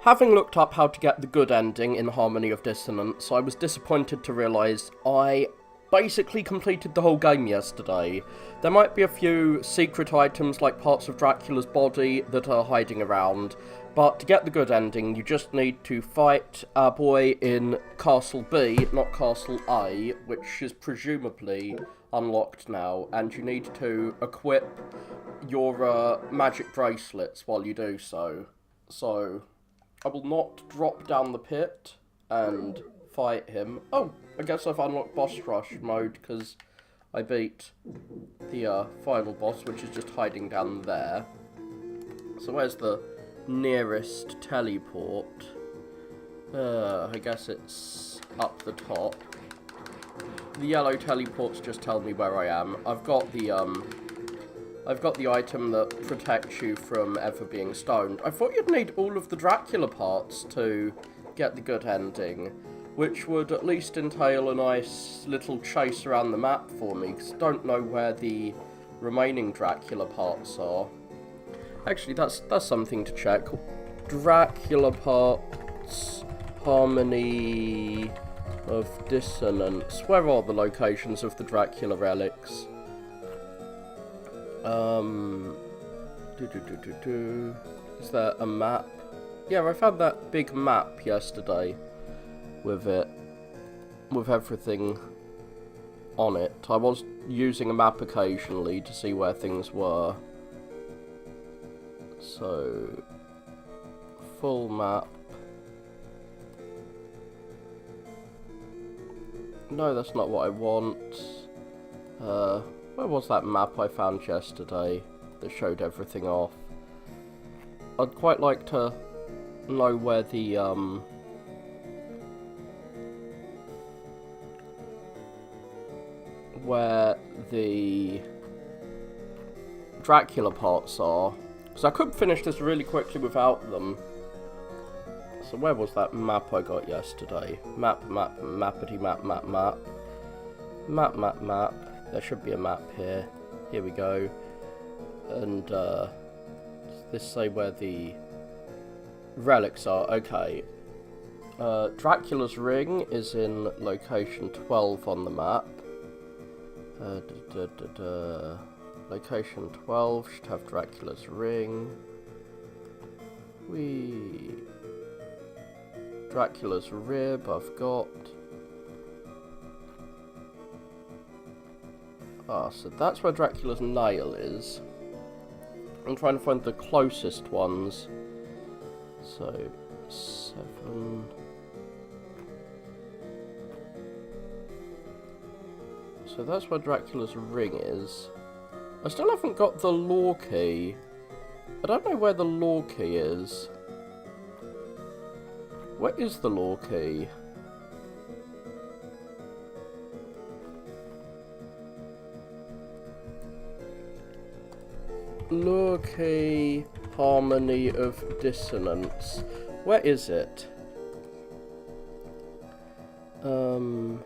Having looked up how to get the good ending in Harmony of Dissonance, I was disappointed to realise I basically completed the whole game yesterday. There might be a few secret items like parts of Dracula's body that are hiding around, but to get the good ending you just need to fight our boy in Castle B, not Castle A, which is presumably unlocked now, and you need to equip your magic bracelets while you do so. So I will not drop down the pit and fight him. Oh, I guess I've unlocked boss rush mode because I beat the final boss, which is just hiding down there. So where's the nearest teleport? I guess it's up the top. The yellow teleports just tell me where I am. I've got the item that protects you from ever being stoned. I thought you'd need all of the Dracula parts to get the good ending, which would at least entail a nice little chase around the map for me, because I don't know where the remaining Dracula parts are. Actually, that's something to check. Dracula parts, Harmony of Dissonance. Where are the locations of the Dracula relics? Is there a map? Yeah, I found that big map yesterday with everything on it. I was using a map occasionally to see where things were. So, full map. No, that's not what I want. Where was that map I found yesterday that showed everything off? I'd quite like to know where the, Dracula parts are. Because I could finish this really quickly without them. So where was that map I got yesterday? Mappity map. Map. There should be a map here. Here we go. And, does this say where the relics are? Okay. Dracula's ring is in location 12 on the map. Location 12 should have Dracula's ring. Dracula's rib I've got. Ah, so that's where Dracula's nail is. I'm trying to find the closest ones. So, 7. So that's where Dracula's ring is. I still haven't got the lore key. I don't know where the lore key is. Where is the lore key? Lore key, Harmony of Dissonance. Where is it? Oh,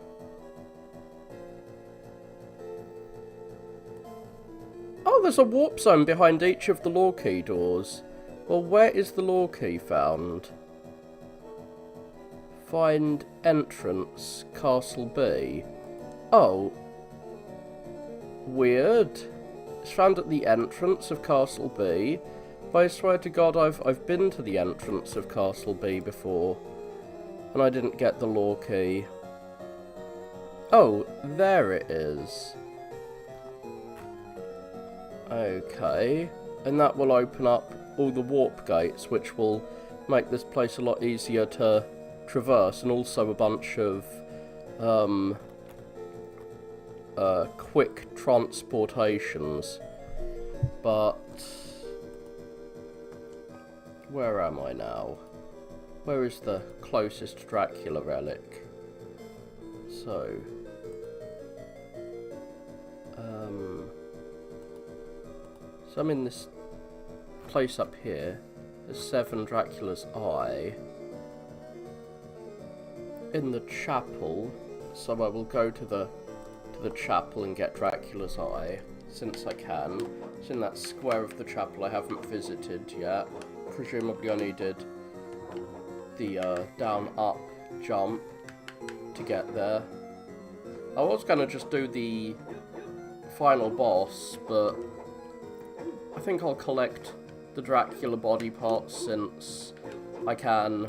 there's a warp zone behind each of the lore key doors. Well, where is the lore key found? Find entrance, Castle B. Oh. Weird. It's found at the entrance of Castle B. But I swear to God I've been to the entrance of Castle B before. And I didn't get the lore key. Oh, there it is. Okay. And that will open up all the warp gates, which will make this place a lot easier to traverse, and also a bunch of quick transportations. But where am I now? Where is the closest Dracula relic? So I'm in this place up here. There's 7 Dracula's Eye in the chapel, so I will go to the chapel and get Dracula's Eye, since I can. It's in that square of the chapel I haven't visited yet. Presumably I needed the down-up jump to get there. I was gonna just do the final boss, but I think I'll collect the Dracula body parts since I can.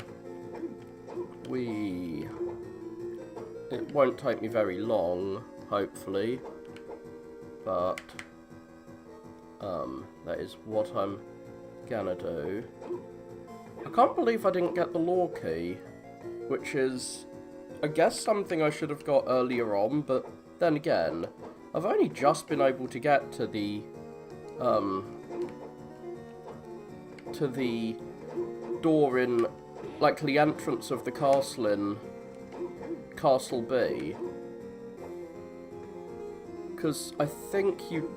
It won't take me very long, hopefully, but that is what I'm gonna do. I can't believe I didn't get the lore key, which is, I guess, something I should have got earlier on, but then again, I've only just been able to get to the door in, like, the entrance of the castle in Castle B. Because I think you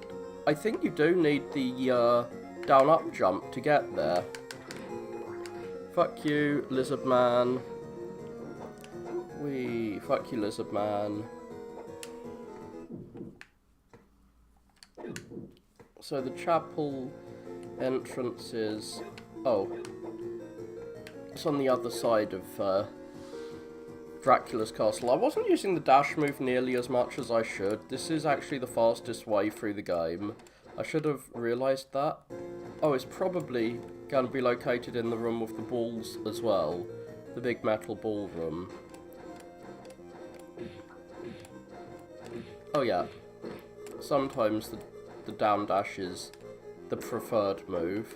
do need the down-up jump to get there. Fuck you, lizard man. Fuck you, lizard man. So the chapel entrance is... oh. It's on the other side of Dracula's castle. I wasn't using the dash move nearly as much as I should. This is actually the fastest way through the game. I should have realised that. Oh, it's probably going to be located in the room with the balls as well. The big metal ballroom. Oh yeah. Sometimes the down dash is the preferred move.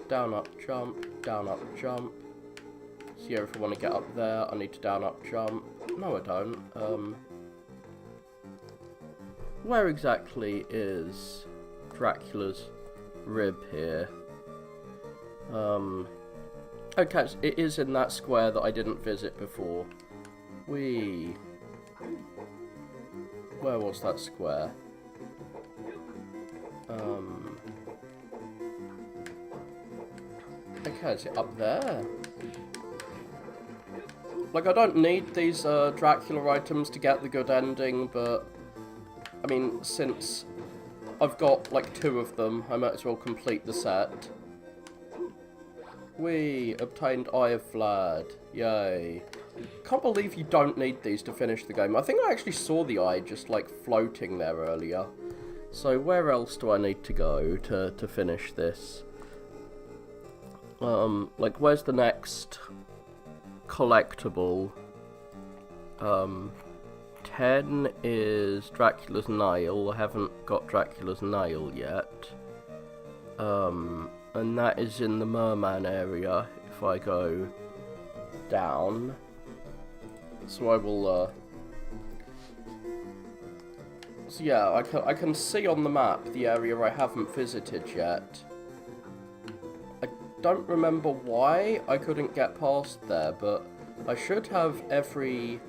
Down, up, jump. Down, up, jump. So yeah, if I want to get up there, I need to down, up, jump. No, I don't. Where exactly is Dracula's rib here? Okay, so it is in that square that I didn't visit before. Where was that square? Okay, is it up there? Like, I don't need these Dracula items to get the good ending, but I mean, since I've got like 2 of them, I might as well complete the set. We obtained Eye of Vlad. Yay. Can't believe you don't need these to finish the game. I think I actually saw the eye just like floating there earlier. So where else do I need to go to finish this? Like, where's the next collectible? 10 is Dracula's nail. I haven't got Dracula's nail yet. And that is in the merman area if I go down. So I will, so yeah, I can see on the map the area I haven't visited yet. I don't remember why I couldn't get past there, but I should have every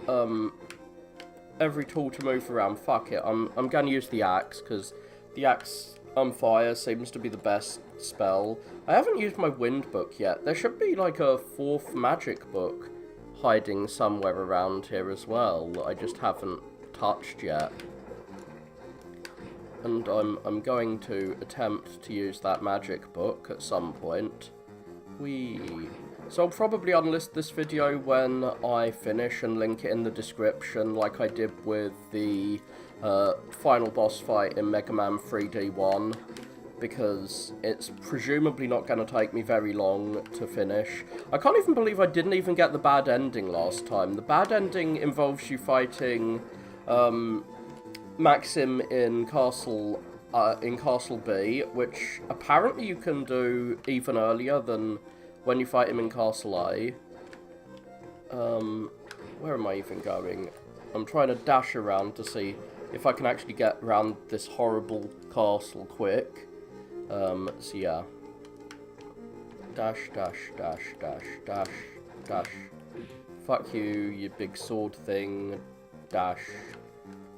tool to move around. Fuck it, I'm gonna use the axe, because the axe on fire seems to be the best spell. I haven't used my wind book yet. There should be like a 4th magic book hiding somewhere around here as well that I just haven't touched yet. And I'm going to attempt to use that magic book at some point. So I'll probably unlist this video when I finish and link it in the description, like I did with the final boss fight in Mega Man 3D1, because it's presumably not going to take me very long to finish. I can't even believe I didn't even get the bad ending last time. The bad ending involves you fighting Maxim in Castle B, which apparently you can do even earlier than when you fight him in Castle A. Where am I even going? I'm trying to dash around to see if I can actually get around this horrible castle quick. So yeah. Dash, dash, dash, dash, dash, dash. Fuck you, you big sword thing. Dash.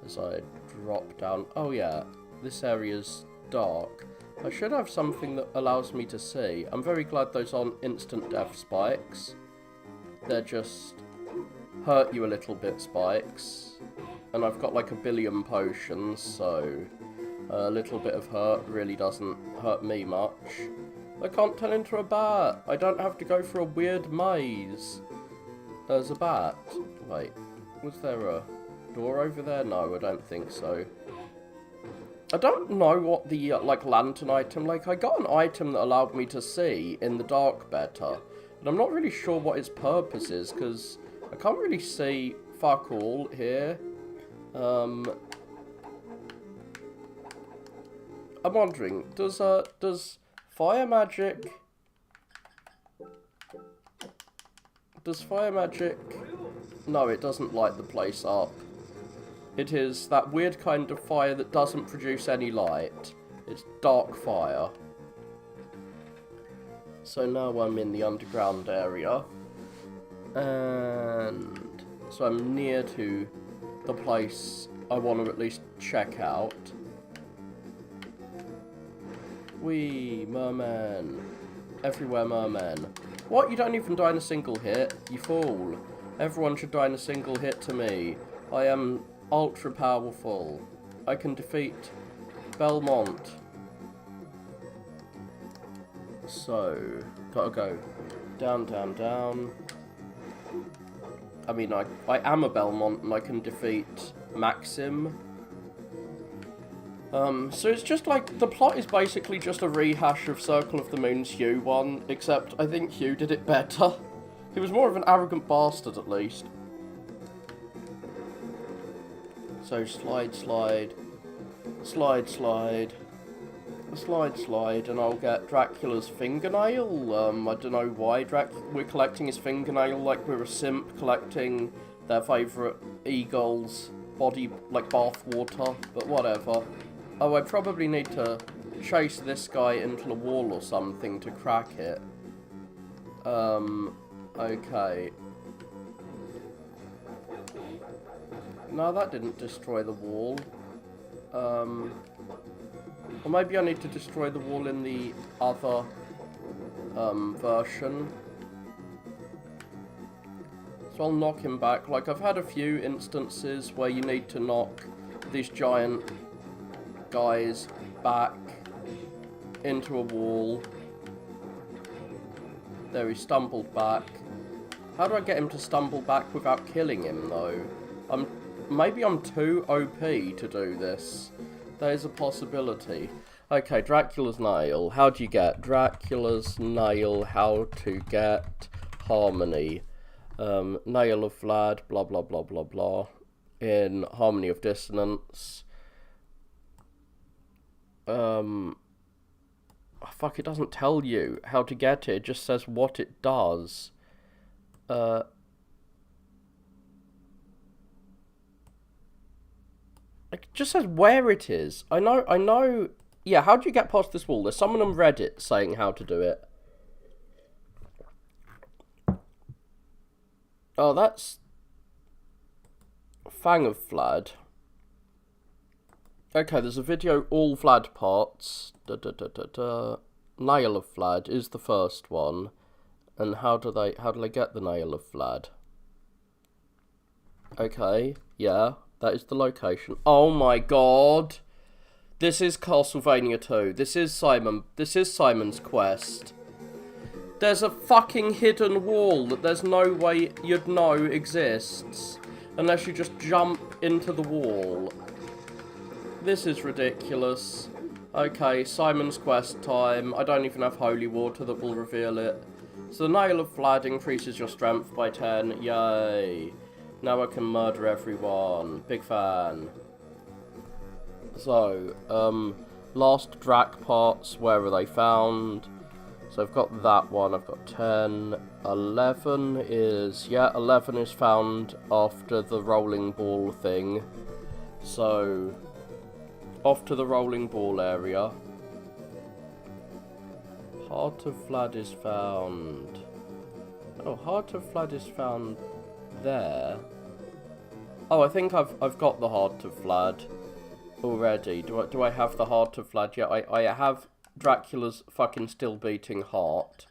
As I drop down. Oh yeah, this area's dark. I should have something that allows me to see. I'm very glad those aren't instant death spikes. They're just hurt you a little bit spikes. And I've got like 1 billion potions, so a little bit of hurt really doesn't hurt me much. I can't turn into a bat. I don't have to go through a weird maze. There's a bat. Wait, was there a door over there? No, I don't think so. I don't know what the, like, lantern item, like, I got an item that allowed me to see in the dark better. And I'm not really sure what its purpose is, because I can't really see fuck all here. I'm wondering, does fire magic... Does fire magic... No, it doesn't light the place up. It is that weird kind of fire that doesn't produce any light. It's dark fire. So now I'm in the underground area. And so I'm near to the place I want to at least check out. Wee, merman. Everywhere merman. What? You don't even die in a single hit? You fool. Everyone should die in a single hit to me. I am ultra powerful. I can defeat Belmont. So, gotta go down, down, down. I mean, I am a Belmont and I can defeat Maxim. So it's just like, the plot is basically just a rehash of Circle of the Moon's Hugh one, except I think Hugh did it better. He was more of an arrogant bastard, at least. So, slide, slide, slide, slide, slide, slide, and I'll get Dracula's fingernail. I don't know why we're collecting his fingernail like we're a simp collecting their favourite eagle's body, like, bath water, but whatever. Oh, I probably need to chase this guy into the wall or something to crack it. Okay. No, that didn't destroy the wall. Or maybe I need to destroy the wall in the other, version. So I'll knock him back. Like, I've had a few instances where you need to knock these giant guys back into a wall. There, he stumbled back. How do I get him to stumble back without killing him, though? Maybe I'm too OP to do this. There's a possibility. Okay, Dracula's nail. How do you get Dracula's nail? How to get Harmony. Nail of Vlad, blah, blah, blah, blah, blah. In Harmony of Dissonance. Fuck, it doesn't tell you how to get it. It just says what it does. It just says where it is. I know. Yeah, how do you get past this wall? There's someone on Reddit saying how to do it. Oh, that's Fang of Vlad. Okay, there's a video, all Vlad parts. Nail of Vlad is the first one. And how do they get the Nail of Vlad? Okay, yeah, that is the location. Oh my god! This is Castlevania 2. This is Simon's quest. There's a fucking hidden wall that there's no way you'd know exists. Unless you just jump into the wall. This is ridiculous. Okay, Simon's quest time. I don't even have holy water that will reveal it. So the Nail of Vlad increases your strength by 10. Yay. Now I can murder everyone. Big fan. So, last Drac parts, where are they found? So I've got that one, I've got 10. 11 is, yeah, 11 is found after the rolling ball thing. So, off to the rolling ball area. Heart of Vlad is found. Oh, Heart of Vlad is found there. Oh, I think I've got the Heart of Vlad already. Do I have the Heart of Vlad yet? I have Dracula's fucking still beating heart.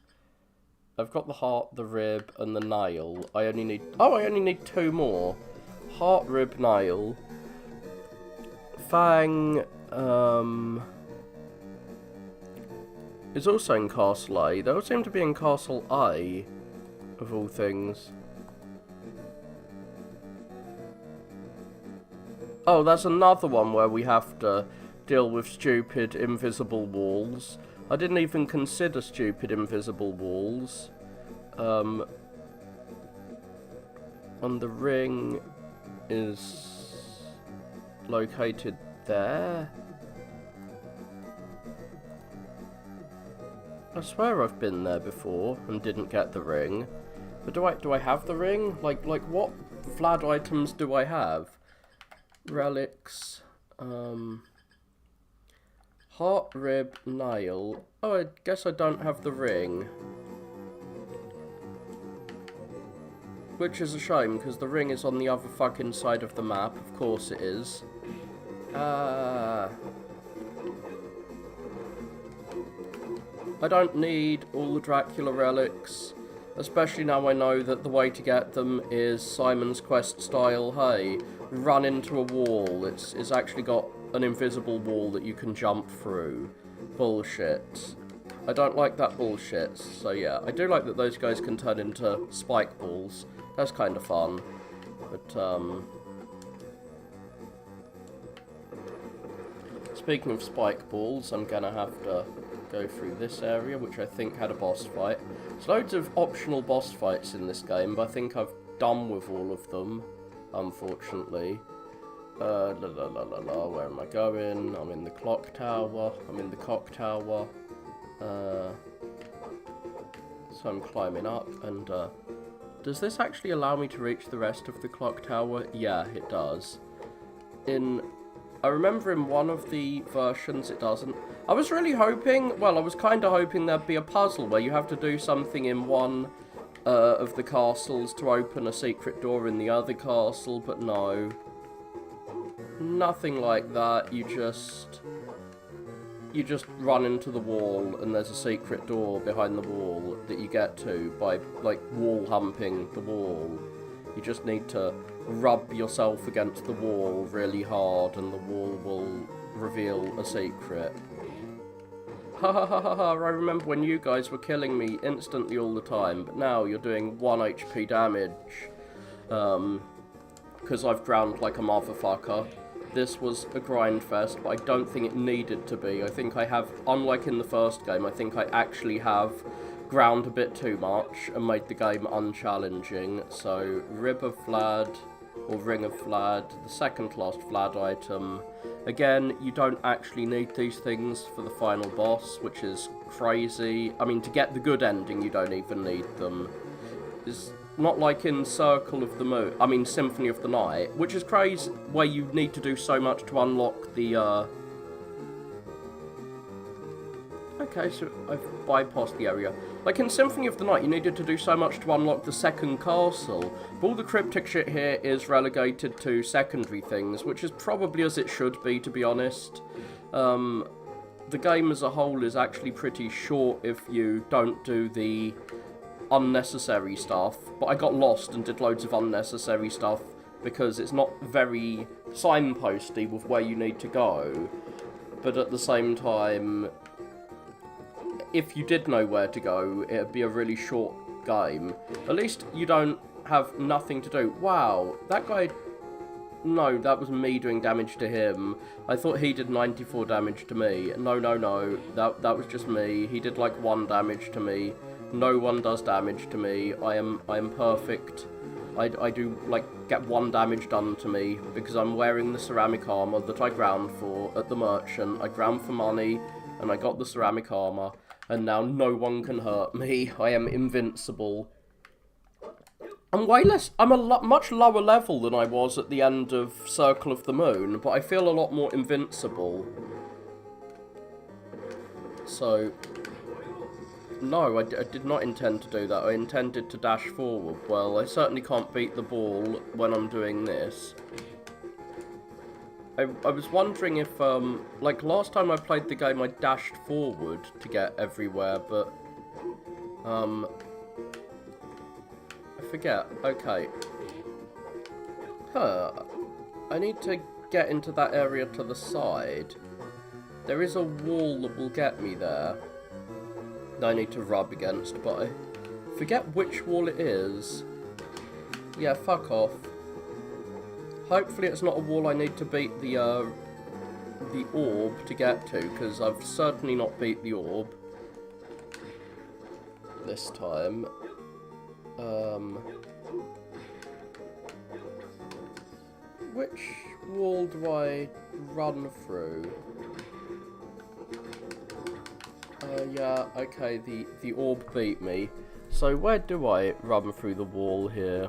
I've got the heart, the rib, and the nail. I only need 2 more. Heart, rib, nail. Fang, is also in Castle A. They all seem to be in Castle A, of all things. Oh, there's another one where we have to deal with stupid invisible walls. I didn't even consider stupid invisible walls. And the ring is located there. I swear I've been there before and didn't get the ring. But do I have the ring? Like what Vlad items do I have? Relics, heart, rib, nail. Oh, I guess I don't have the ring. Which is a shame, because the ring is on the other fucking side of the map. Of course it is. I don't need all the Dracula relics. Especially now I know that the way to get them is Simon's Quest style. Hey, run into a wall. It's actually got an invisible wall that you can jump through. Bullshit. I don't like that bullshit. So yeah, I do like that those guys can turn into spike balls. That's kind of fun. But speaking of spike balls, I'm gonna have to go through this area, which I think had a boss fight. There's loads of optional boss fights in this game, but I think I've done with all of them, unfortunately. Where am I going? I'm in the clock tower. I'm in the cock tower. So I'm climbing up, and does this actually allow me to reach the rest of the clock tower? Yeah, it does. I remember in one of the versions it doesn't. I was really hoping, well, I was kind of hoping there'd be a puzzle where you have to do something in one of the castles to open a secret door in the other castle, but no. Nothing like that. You just run into the wall and there's a secret door behind the wall that you get to by, like, wall humping the wall. You just need to rub yourself against the wall really hard and the wall will reveal a secret. Ha ha ha ha ha, I remember when you guys were killing me instantly all the time, but now you're doing 1 HP damage. Because I've drowned like a motherfucker. This was a grind fest, but I don't think it needed to be. I think I have, unlike in the first game, I think I actually have ground a bit too much and made the game unchallenging. So, Rib of Vlad, or Ring of Vlad, the second last Vlad item. Again, you don't actually need these things for the final boss, which is crazy. I mean, to get the good ending, you don't even need them. It's not like in Circle of the Moon, I mean Symphony of the Night, which is crazy, where you need to do so much to unlock the, Okay, so I've bypassed the area. Like in Symphony of the Night, you needed to do so much to unlock the second castle, but all the cryptic shit here is relegated to secondary things, which is probably as it should be, to be honest. The game as a whole is actually pretty short if you don't do the unnecessary stuff, but I got lost and did loads of unnecessary stuff because it's not very signposty with where you need to go, but at the same time, if you did know where to go, it'd be a really short game. At least you don't have nothing to do. Wow, that guy... No, that was me doing damage to him. I thought he did 94 damage to me. No, no, no. That was just me. He did like 1 damage to me. No one does damage to me. I am perfect. I do, like, get 1 damage done to me because I'm wearing the ceramic armor that I ground for at the merchant. I ground for money and I got the ceramic armor. And now no one can hurt me. I am invincible. I'm way less... I'm a much lower level than I was at the end of Circle of the Moon, but I feel a lot more invincible. So... No, I did not intend to do that. I intended to dash forward. Well, I certainly can't beat the ball when I'm doing this. I was wondering if, like, last time I played the game I dashed forward to get everywhere, but, I forget. Okay. I need to get into that area to the side. There is a wall that will get me there. that I need to rub against, but I forget which wall it is. Yeah, fuck off. Hopefully it's not a wall I need to beat the orb to get to, because I've certainly not beat the orb this time. Which wall do I run through? Yeah, okay, the orb beat me. So where do I run through the wall here?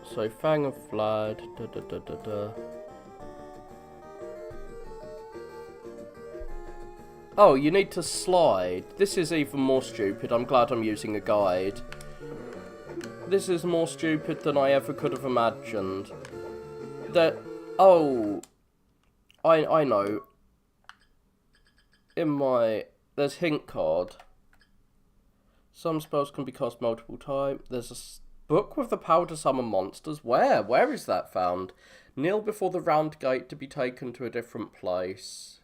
So Fang of Vlad, Oh, you need to slide. This is even more stupid. I'm glad I'm using a guide. This is more stupid than I ever could have imagined. Oh, I know. There's hint card. Some spells can be cast multiple times. There's a book with the power to summon monsters. Where? Where is that found? Kneel before the round gate to be taken to a different place.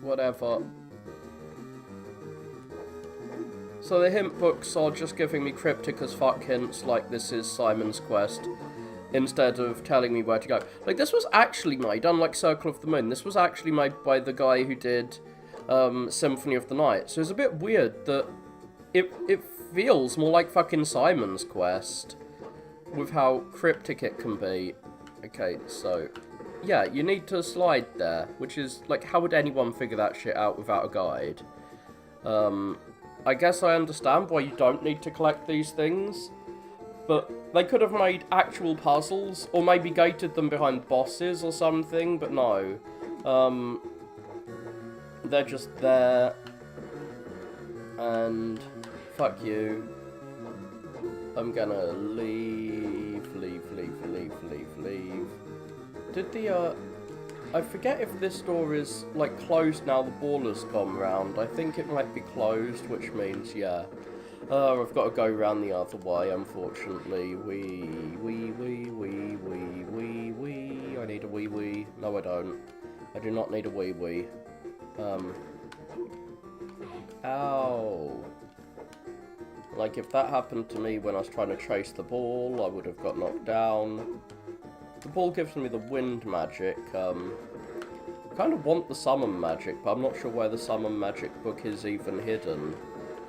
Whatever. So the hint books are just giving me cryptic as fuck hints like this is Simon's Quest, instead of telling me where to go. Like, this was actually made, unlike Circle of the Moon, this was actually made by the guy who did Symphony of the Night. So it's a bit weird that it feels more like fucking Simon's Quest with how cryptic it can be. Okay, so yeah, you need to slide there, which is, like, how would anyone figure that shit out without a guide? I guess I understand why you don't need to collect these things, but they could have made actual puzzles, or maybe gated them behind bosses or something, but no. They're just there, and fuck you. I'm gonna leave. Did the, I forget if this door is, like, closed now the ball has gone round. I think it might be closed, which means, yeah. I've got to go round the other way, unfortunately. I need a wee. No, I don't. I do not need a wee. Ow. Like, if that happened to me when I was trying to chase the ball, I would have got knocked down. The ball gives me the wind magic. I kind of want the summon magic, but I'm not sure where the summon magic book is even hidden.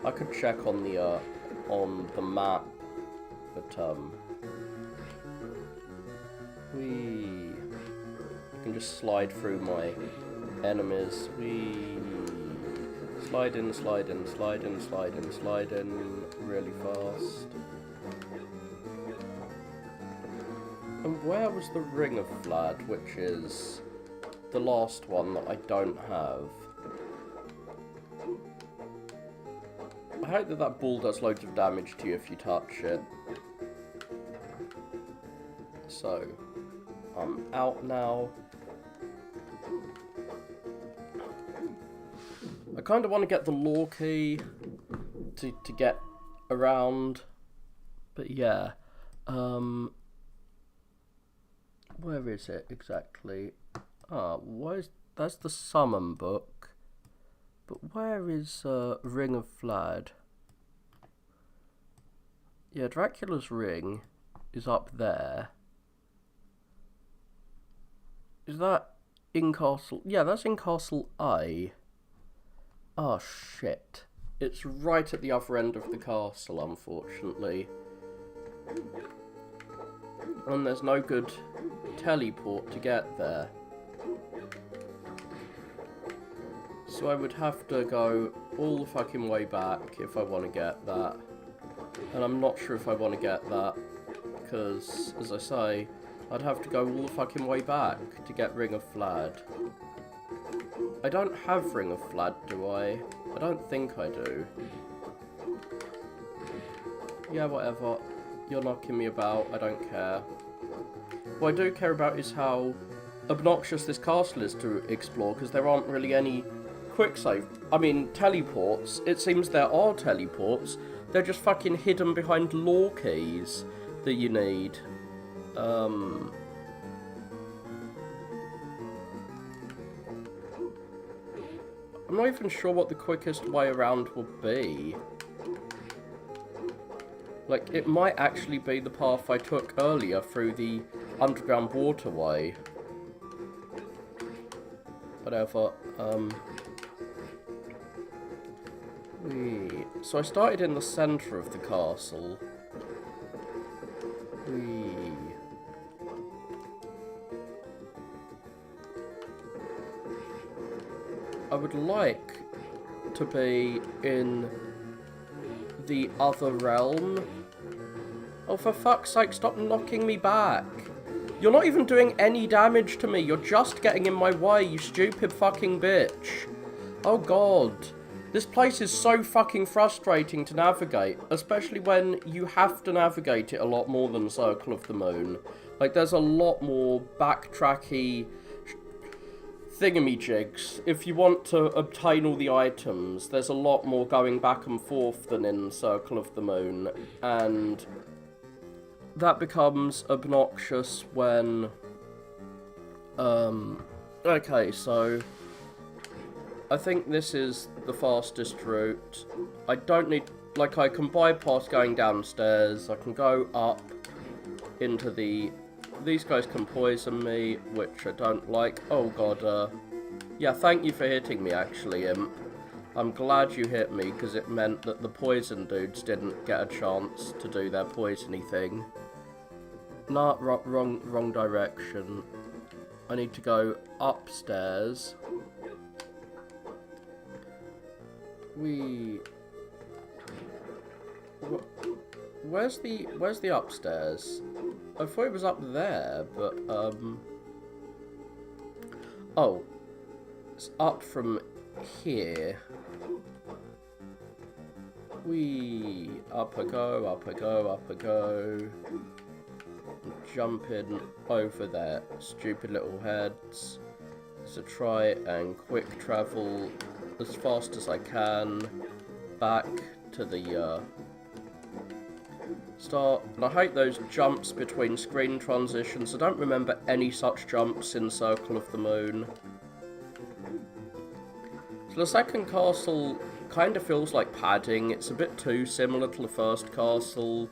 I could check on the map, but I can just slide through my enemies. Slide in really fast. And where was the Ring of Vlad, which is the last one that I don't have? I hope that ball does loads of damage to you if you touch it. So, I'm out now. I kind of want to get the lore key to get around, but yeah. Where is it exactly? That's the summon book. But where is Ring of Vlad? Yeah, Dracula's ring is up there. Is that in Castle? Yeah, that's in Castle A. Oh shit. It's right at the other end of the castle, unfortunately. And there's no good teleport to get there. So I would have to go all the fucking way back if I want to get that. And I'm not sure if I want to get that, because, as I say, I'd have to go all the fucking way back to get Ring of Vlad. I don't have Ring of Vlad, do I? I don't think I do. Yeah, whatever. You're knocking me about, I don't care. What I do care about is how obnoxious this castle is to explore, because there aren't really any quick save. I mean, teleports. It seems there are teleports. They're just fucking hidden behind lore keys that you need. I'm not even sure what the quickest way around would be. Like, it might actually be the path I took earlier through the underground waterway. Whatever, So I started in the centre of the castle. I would like to be in the other realm. Oh, for fuck's sake, stop knocking me back. You're not even doing any damage to me. You're just getting in my way, you stupid fucking bitch. Oh god. This place is so fucking frustrating to navigate, especially when you have to navigate it a lot more than Circle of the Moon. Like, there's a lot more backtracky thingamajigs. If you want to obtain all the items, there's a lot more going back and forth than in Circle of the Moon, and that becomes obnoxious when... Okay, so I think this is the fastest route. I don't need... Like, I can bypass going downstairs. I can go up into the... These guys can poison me, which I don't like. Oh god, yeah, thank you for hitting me, actually, Imp. I'm glad you hit me, because it meant that the poison dudes didn't get a chance to do their poisony thing. Nah, wrong direction. I need to go upstairs. Where's the upstairs? I thought it was up there, but, oh. It's up from here. Up I go, up I go, up I go. Jumping over there. Stupid little heads. So try and quick travel as fast as I can back to the, start. And I hate those jumps between screen transitions. I don't remember any such jumps in Circle of the Moon. So the second castle kind of feels like padding. It's a bit too similar to the first castle.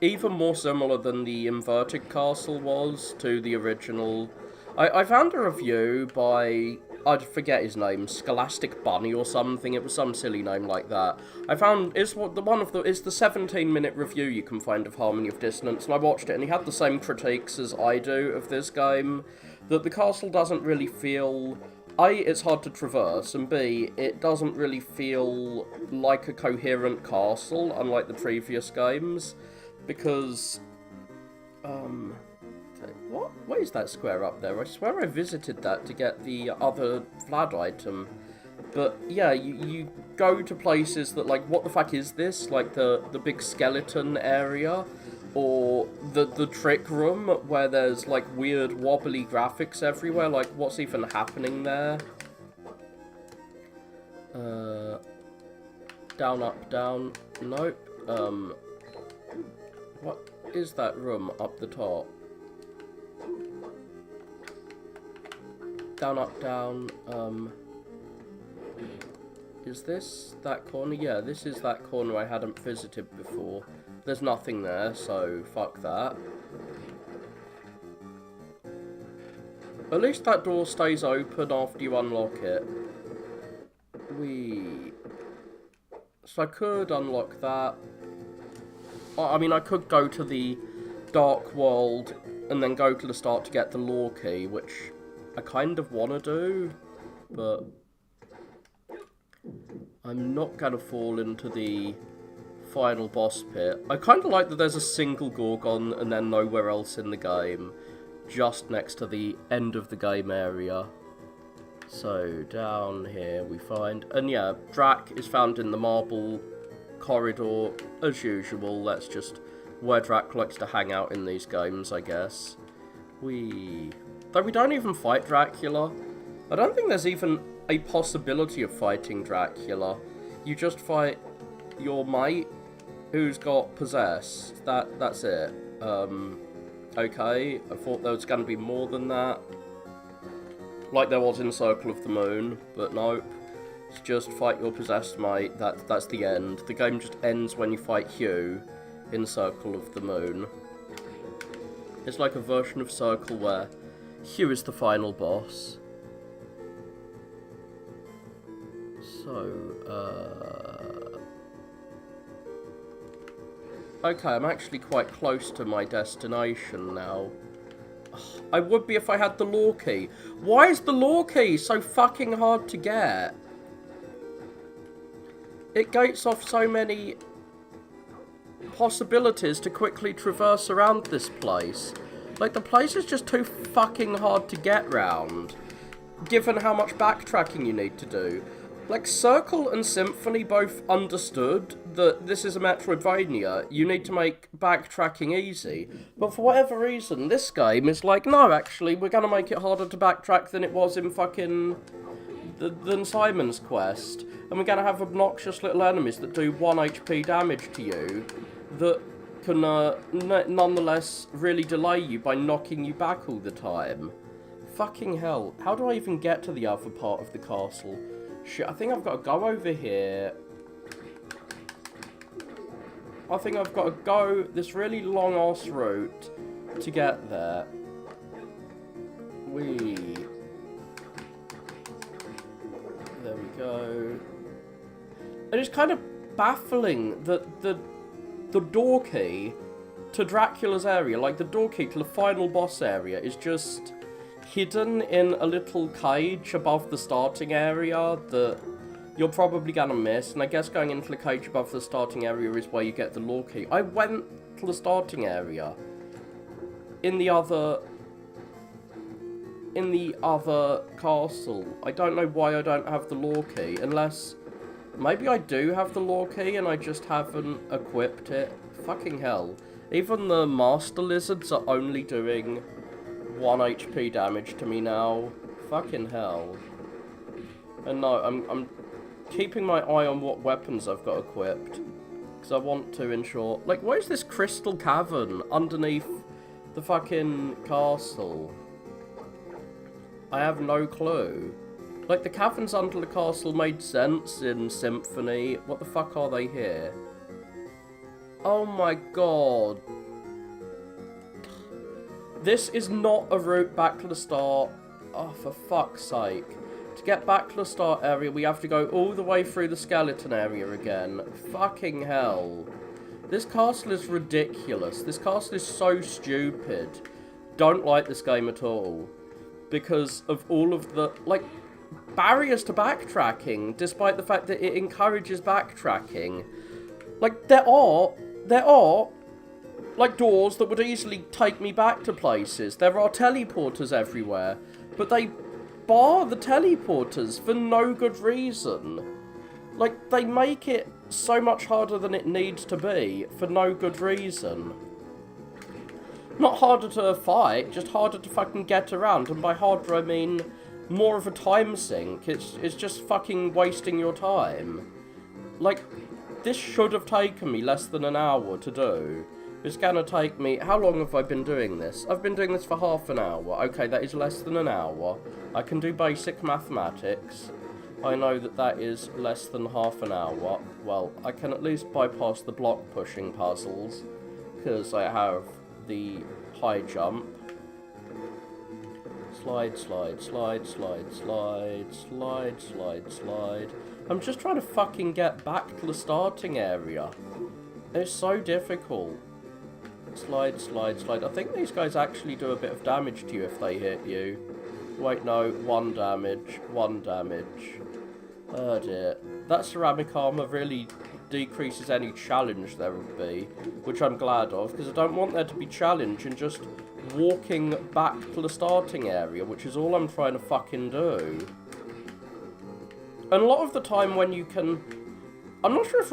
Even more similar than the inverted castle was to the original. I found a review by... I forget his name, Scholastic Bunny or something. It was some silly name like that. I found it's the 17-minute review you can find of Harmony of Dissonance, and I watched it, and he had the same critiques as I do of this game. That the castle doesn't really feel... A, it's hard to traverse, and B, it doesn't really feel like a coherent castle, unlike the previous games, because... What is that square up there? I swear I visited that to get the other Vlad item. But, yeah, you go to places that, like, what the fuck is this? Like, the big skeleton area? Or the trick room, where there's, like, weird wobbly graphics everywhere? Like, what's even happening there? Down, up, down. Nope. What is that room up the top? Down, up, down, is this that corner? Yeah, this is that corner I hadn't visited before. There's nothing there, so fuck that. At least that door stays open after you unlock it. So I could unlock that. I mean, I could go to the Dark World and then go to the start to get the lore key, which I kind of want to do, but I'm not going to fall into the final boss pit. I kind of like that there's a single Gorgon and then nowhere else in the game, just next to the end of the game area. So down here we find, and yeah, Drac is found in the marble corridor as usual. That's just where Drac likes to hang out in these games, I guess. Though we don't even fight Dracula. I don't think there's even a possibility of fighting Dracula. You just fight your mate who's got possessed. That's it. Okay, I thought there was going to be more than that. like there was in Circle of the Moon, but nope. It's just fight your possessed mate, that's the end. The game just ends when you fight Hugh in Circle of the Moon. It's like a version of Circle where Hugh is the final boss. So, okay, I'm actually quite close to my destination now. I would be if I had the law key. Why is the law key so fucking hard to get? It gates off so many possibilities to quickly traverse around this place. Like, the place is just too fucking hard to get round, given how much backtracking you need to do. Like, Circle and Symphony both understood that this is a Metroidvania, you need to make backtracking easy. But for whatever reason, this game is like, no, actually, we're gonna make it harder to backtrack than it was in fucking... than Simon's Quest. And we're gonna have obnoxious little enemies that do 1 HP damage to you, that can, nonetheless really delay you by knocking you back all the time. Fucking hell, how do I even get to the other part of the castle? Shit, I think I've got to go over here. I think I've got to go this really long-ass route to get there. There we go. And it's kind of baffling that the door key to Dracula's area, like the door key to the final boss area, is just hidden in a little cage above the starting area that you're probably gonna miss. And I guess going into the cage above the starting area is where you get the law key. I went to the starting area in the other castle. I don't know why I don't have the law key, unless maybe I do have the law key and I just haven't equipped it. Fucking hell. Even the master lizards are only doing 1 HP damage to me now. Fucking hell. And no, I'm keeping my eye on what weapons I've got equipped, because I want to ensure... Like, where's this crystal cavern underneath the fucking castle? I have no clue. Like, the caverns under the castle made sense in Symphony. What the fuck are they here? Oh my god. This is not a route back to the start. Oh, for fuck's sake. To get back to the start area, we have to go all the way through the skeleton area again. Fucking hell. This castle is ridiculous. This castle is so stupid. Don't like this game at all. Because of all of the, like, barriers to backtracking, despite the fact that it encourages backtracking. Like, there are, like, doors that would easily take me back to places. There are teleporters everywhere, but they bar the teleporters for no good reason. Like, they make it so much harder than it needs to be for no good reason. Not harder to fight, just harder to fucking get around, and by harder I mean more of a time sink. It's just fucking wasting your time. Like, this should have taken me less than an hour to do. It's gonna take me... How long have I been doing this? I've been doing this for half an hour. Okay, that is less than an hour. I can do basic mathematics. I know that that is less than half an hour. Well, I can at least bypass the block pushing puzzles, because I have the high jump. Slide, slide, slide, slide, slide, slide, slide, slide. I'm just trying to fucking get back to the starting area. It's so difficult. Slide, slide, slide. I think these guys actually do a bit of damage to you if they hit you. Wait, no. 1 damage. 1 damage. Oh dear. That ceramic armor really decreases any challenge there would be, which I'm glad of, because I don't want there to be challenge in just walking back to the starting area, which is all I'm trying to fucking do. And a lot of the time when you can... I'm not sure if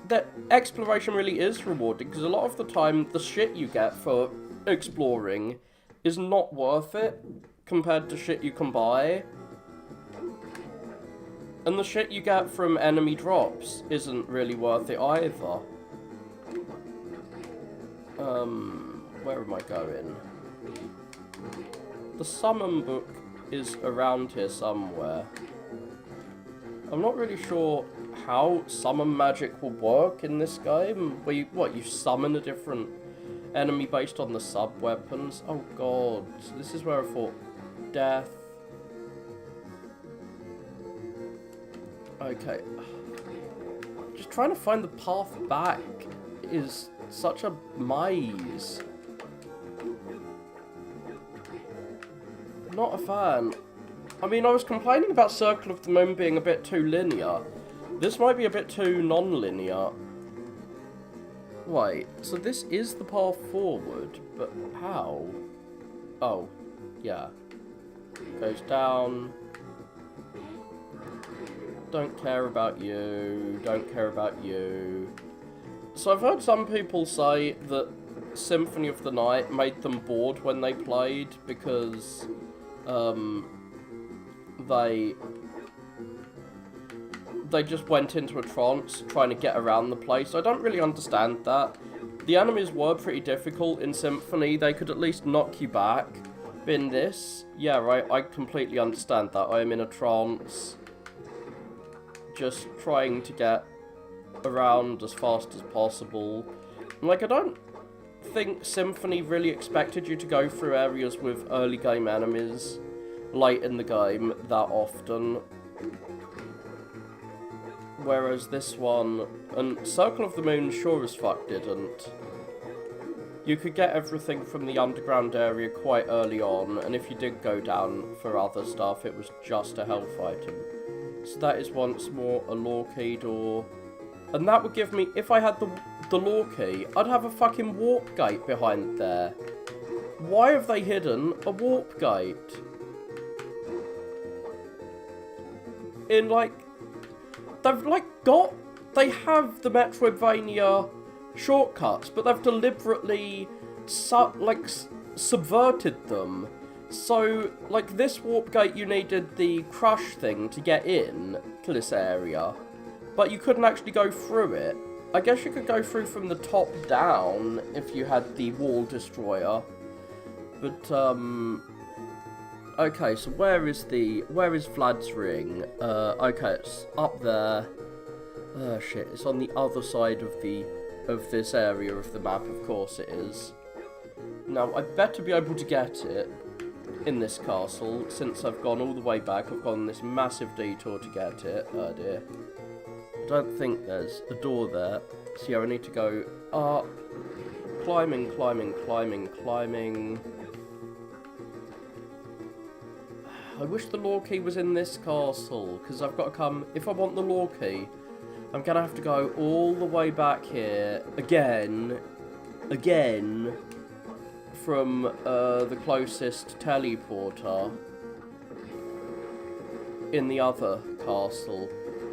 that exploration really is rewarding, because a lot of the time the shit you get for exploring is not worth it compared to shit you can buy. And the shit you get from enemy drops isn't really worth it either. Where am I going? The summon book is around here somewhere. I'm not really sure how summon magic will work in this game. Where you summon a different enemy based on the sub-weapons? Oh god, this is where I thought death. Okay. Just trying to find the path back is such a maze. Not a fan. I mean, I was complaining about Circle of the Moon being a bit too linear. This might be a bit too non-linear. Wait, so this is the path forward, but how? Oh, yeah. Goes down. Don't care about you. Don't care about you. So I've heard some people say that Symphony of the Night made them bored when they played because they just went into a trance trying to get around the place. I don't really understand that. The enemies were pretty difficult in Symphony. They could at least knock you back. But in this, yeah, right, I completely understand that. I am in a trance, just trying to get around as fast as possible. Like, I don't think Symphony really expected you to go through areas with early game enemies late in the game that often. Whereas this one, and Circle of the Moon sure as fuck didn't. You could get everything from the underground area quite early on, and if you did go down for other stuff, it was just a health item. So that is once more a lore key door. And that would give me, if I had the lore key, I'd have a fucking warp gate behind there. Why have they hidden a warp gate? In, like, they've, like, they have the Metroidvania shortcuts, but they've deliberately, subverted them. So, like, this warp gate, you needed the crush thing to get in to this area, but you couldn't actually go through it. I guess you could go through from the top down if you had the wall destroyer. But, okay, so where is Vlad's ring? Okay, it's up there. Oh shit, it's on the other side of this area of the map, of course it is. Now, I'd better be able to get it in this castle, since I've gone all the way back. I've gone this massive detour to get it. Oh dear. I don't think there's a door there. So yeah, I need to go up. Climbing, climbing, climbing, climbing. I wish the lore key was in this castle, because I've got to come... If I want the lore key, I'm going to have to go all the way back here, again, from the closest teleporter in the other castle.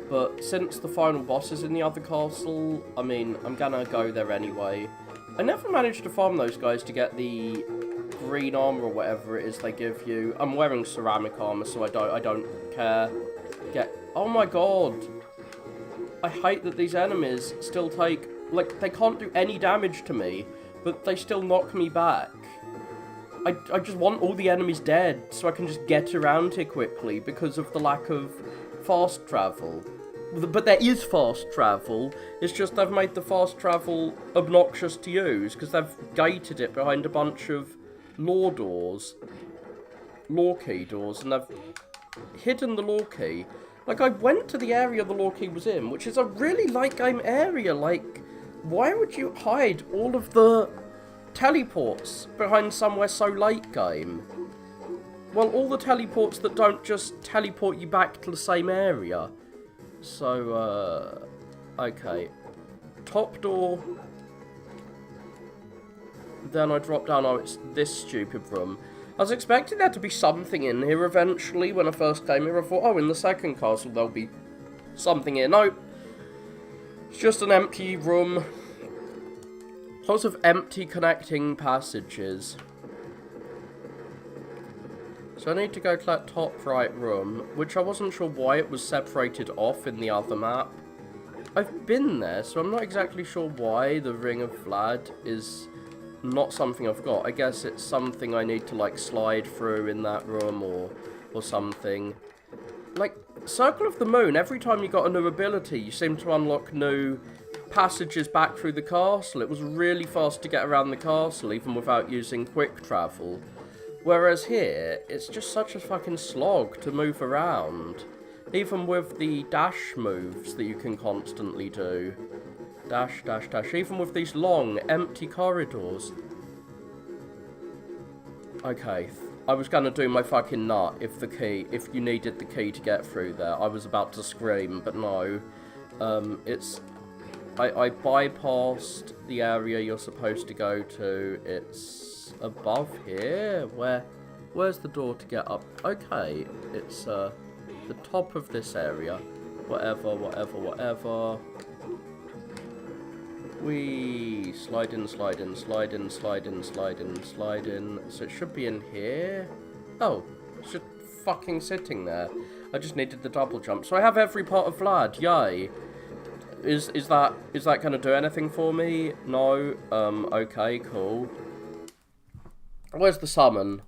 But since the final boss is in the other castle, I mean, I'm going to go there anyway. I never managed to farm those guys to get the green armor or whatever it is they give you. I'm wearing ceramic armor, so I don't care. Oh my god. I hate that these enemies still take, like, they can't do any damage to me, but they still knock me back. I just want all the enemies dead so I can just get around here quickly because of the lack of fast travel. But there is fast travel, it's just they've made the fast travel obnoxious to use because they've gated it behind a bunch of lore key doors, and they've hidden the lore key. Like, I went to the area the lore key was in, which is a really late game area. Like, why would you hide all of the teleports behind somewhere so late game? Well, all the teleports that don't just teleport you back to the same area. So, okay. Top door. Then I drop down. Oh, it's this stupid room. I was expecting there to be something in here eventually. When I first came here, I thought, oh, in the second castle there'll be something here. Nope. It's just an empty room. Lots of empty connecting passages. So I need to go to that top right room, which I wasn't sure why it was separated off in the other map. I've been there, so I'm not exactly sure why the Ring of Vlad is not something I've got. I guess it's something I need to, like, slide through in that room, or or something. Like, Circle of the Moon, every time you got a new ability, you seem to unlock new passages back through the castle. It was really fast to get around the castle, even without using quick travel. Whereas here, it's just such a fucking slog to move around. Even with the dash moves that you can constantly do. Dash, dash, dash. Even with these long, empty corridors. Okay, I was gonna do my fucking nut if you needed the key to get through there. I was about to scream, but no. I bypassed the area you're supposed to go to. It's above here. Where's the door to get up? Okay, it's the top of this area. Whatever. We slide in. So it should be in here. Oh, it's just fucking sitting there. I just needed the double jump. So I have every part of Vlad. Yay. Is that gonna do anything for me? No. Okay, cool. Where's the summon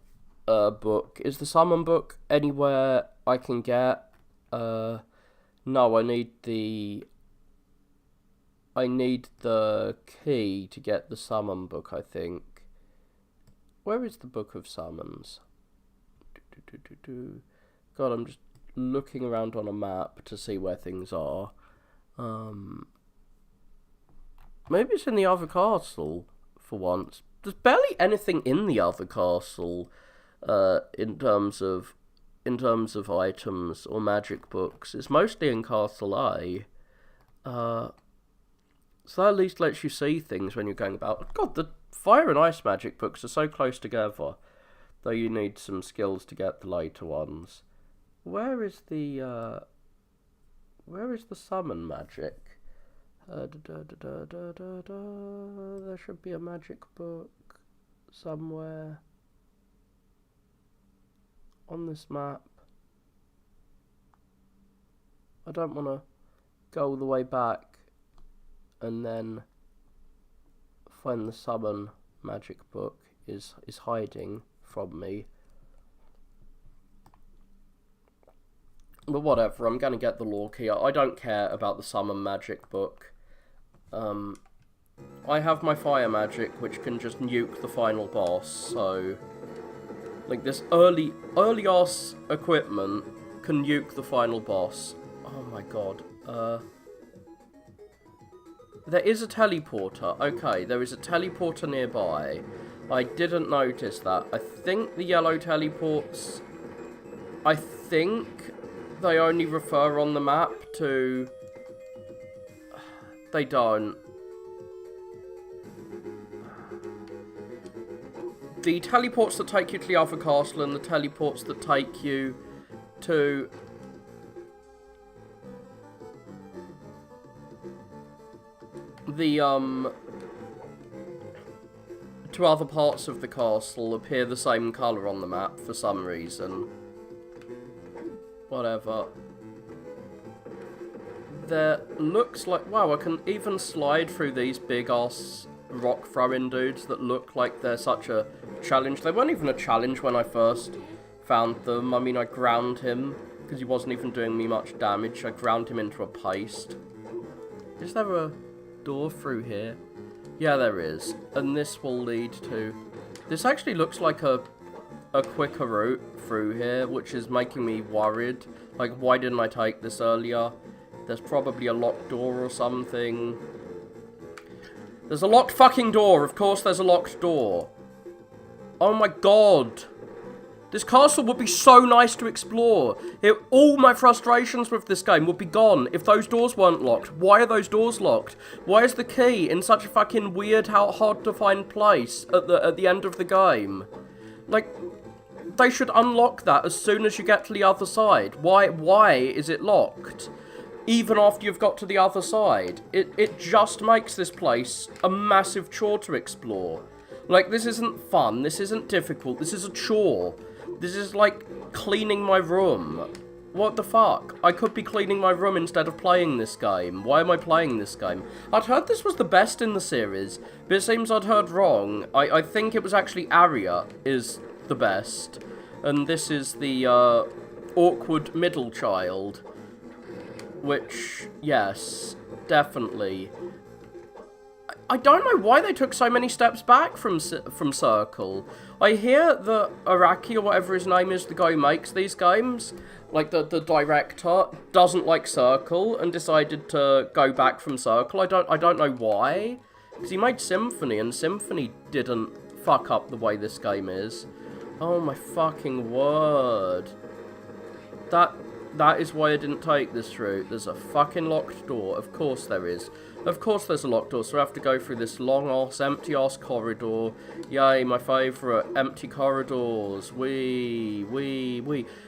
book? Is the summon book anywhere I can get? No, I need the key to get the summon book, I think. Where is the book of summons? God, I'm just looking around on a map to see where things are. Maybe it's in the other castle, for once. There's barely anything in the other castle, in terms of items or magic books. It's mostly in Castle A. So that at least lets you see things when you're going about. God, the fire and ice magic books are so close together, though you need some skills to get the later ones. Where is the summon magic? There should be a magic book somewhere on this map. I don't want to go all the way back and then find the summon magic book is hiding from me. But whatever, I'm going to get the lore key. I don't care about the summon magic book. I have my fire magic, which can just nuke the final boss, so... Like, this early-ass equipment can nuke the final boss. Oh my god. There is a teleporter. Okay, there is a teleporter nearby. I didn't notice that. I think the yellow teleports... I think they only refer on the map to... They don't. The teleports that take you to the other castle and the teleports that take you to... to other parts of the castle appear the same colour on the map for some reason. Whatever. There looks like... Wow, I can even slide through these big-ass rock-throwing dudes that look like they're such a challenge. They weren't even a challenge when I first found them. I mean, I ground him, because he wasn't even doing me much damage. I ground him into a paste. Is there a door through here? Yeah, there is. And this will lead to... This actually looks like a quicker route through here, which is making me worried. Like, why didn't I take this earlier? There's probably a locked door or something. There's a locked fucking door. Of course there's a locked door. Oh my god. This castle would be so nice to explore. All my frustrations with this game would be gone if those doors weren't locked. Why are those doors locked? Why is the key in such a fucking weird, hard to find place at the end of the game? Like, they should unlock that as soon as you get to the other side. Why is it locked? Even after you've got to the other side. It just makes this place a massive chore to explore. Like, this isn't fun, this isn't difficult, this is a chore. This is like cleaning my room. What the fuck? I could be cleaning my room instead of playing this game. Why am I playing this game? I'd heard this was the best in the series, but it seems I'd heard wrong. I think it was actually Aria is the best. and this is the awkward middle child. Which, yes, definitely. I don't know why they took so many steps back from Circle. I hear that Araki, or whatever his name is, the guy who makes these games, like the director, doesn't like Circle and decided to go back from Circle. I don't know why, because he made Symphony, and Symphony didn't fuck up the way this game is. Oh my fucking word. That is why I didn't take this route. There's a fucking locked door. Of course there is. Of course there's a locked door, so I have to go through this long-ass, empty-ass corridor. Yay, my favourite. Empty corridors. Wee.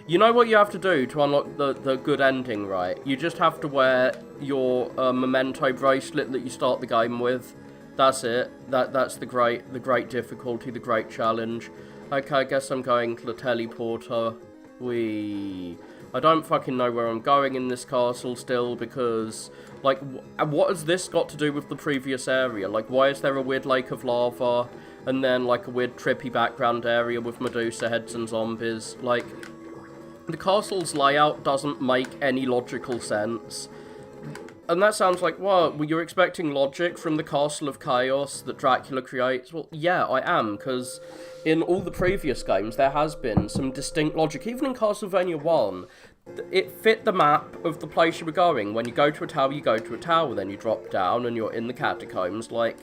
You know what you have to do to unlock the good ending, right? You just have to wear your memento bracelet that you start the game with. That's it. That's the great difficulty, the great challenge. Okay, I guess I'm going to the teleporter. Wee. I don't fucking know where I'm going in this castle still, because, like, what has this got to do with the previous area? Like, why is there a weird lake of lava, and then, like, a weird trippy background area with Medusa heads and zombies? Like, the castle's layout doesn't make any logical sense. And that sounds like, well, were you expecting logic from the Castle of Chaos that Dracula creates? Well, yeah, I am, because in all the previous games, there has been some distinct logic. Even in Castlevania 1, it fit the map of the place you were going. When you go to a tower, you go to a tower, then you drop down and you're in the catacombs. Like,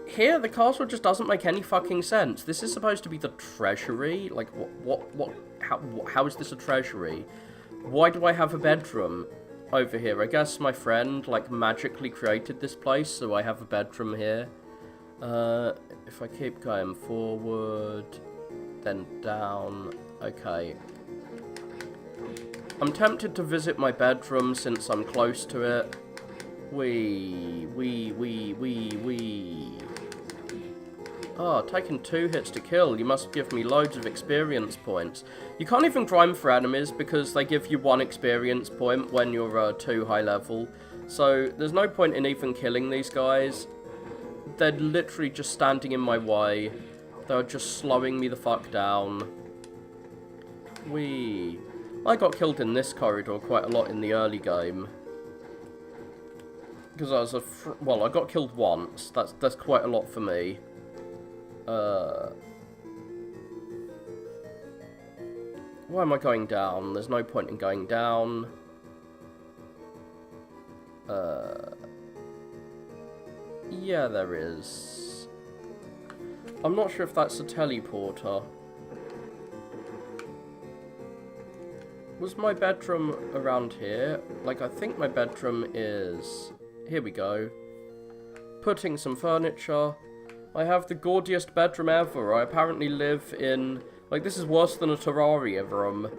here, the castle just doesn't make any fucking sense. This is supposed to be the treasury? Like, how is this a treasury? Why do I have a bedroom over here? I guess my friend, like, magically created this place, so I have a bedroom here. If I keep going forward, then down, okay. I'm tempted to visit my bedroom since I'm close to it. Wee. Oh, taking 2 hits to kill. You must give me loads of experience points. You can't even grind for enemies because they give you 1 experience point when you're too high level. So there's no point in even killing these guys. They're literally just standing in my way. They're just slowing me the fuck down. Wee. I got killed in this corridor quite a lot in the early game. Because I was well, I got killed once. That's quite a lot for me. Why am I going down? There's no point in going down. Yeah, there is. I'm not sure if that's a teleporter. Was my bedroom around here? Like, I think my bedroom is... Here we go. Putting some furniture. I have the gaudiest bedroom ever. I apparently live in... Like, this is worse than a Terraria room.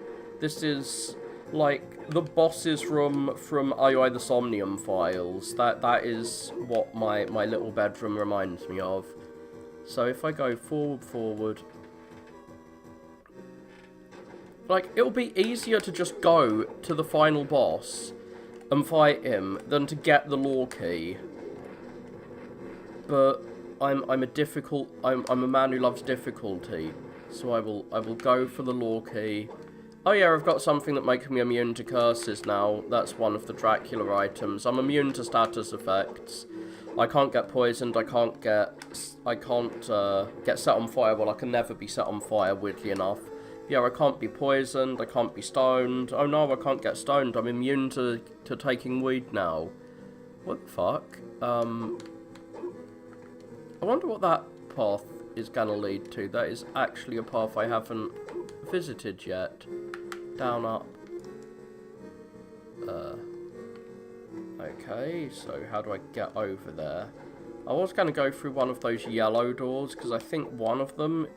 This is, like, the boss's room from IOI the Somnium Files. That is what my little bedroom reminds me of. So if I go forward... Like, it'll be easier to just go to the final boss and fight him than to get the lore key. But I'm a man who loves difficulty, so I will go for the lore key. Oh yeah, I've got something that makes me immune to curses now. That's one of the Dracula items. I'm immune to status effects. I can't get poisoned. I can't get set on fire. Well, I can never be set on fire, weirdly enough. Yeah, I can't be poisoned, I can't be stoned. Oh no, I can't get stoned. I'm immune to taking weed now. What the fuck? I wonder what that path is gonna lead to. That is actually a path I haven't visited yet. Down, up. Okay, so how do I get over there? I was gonna go through one of those yellow doors, because I think one of them...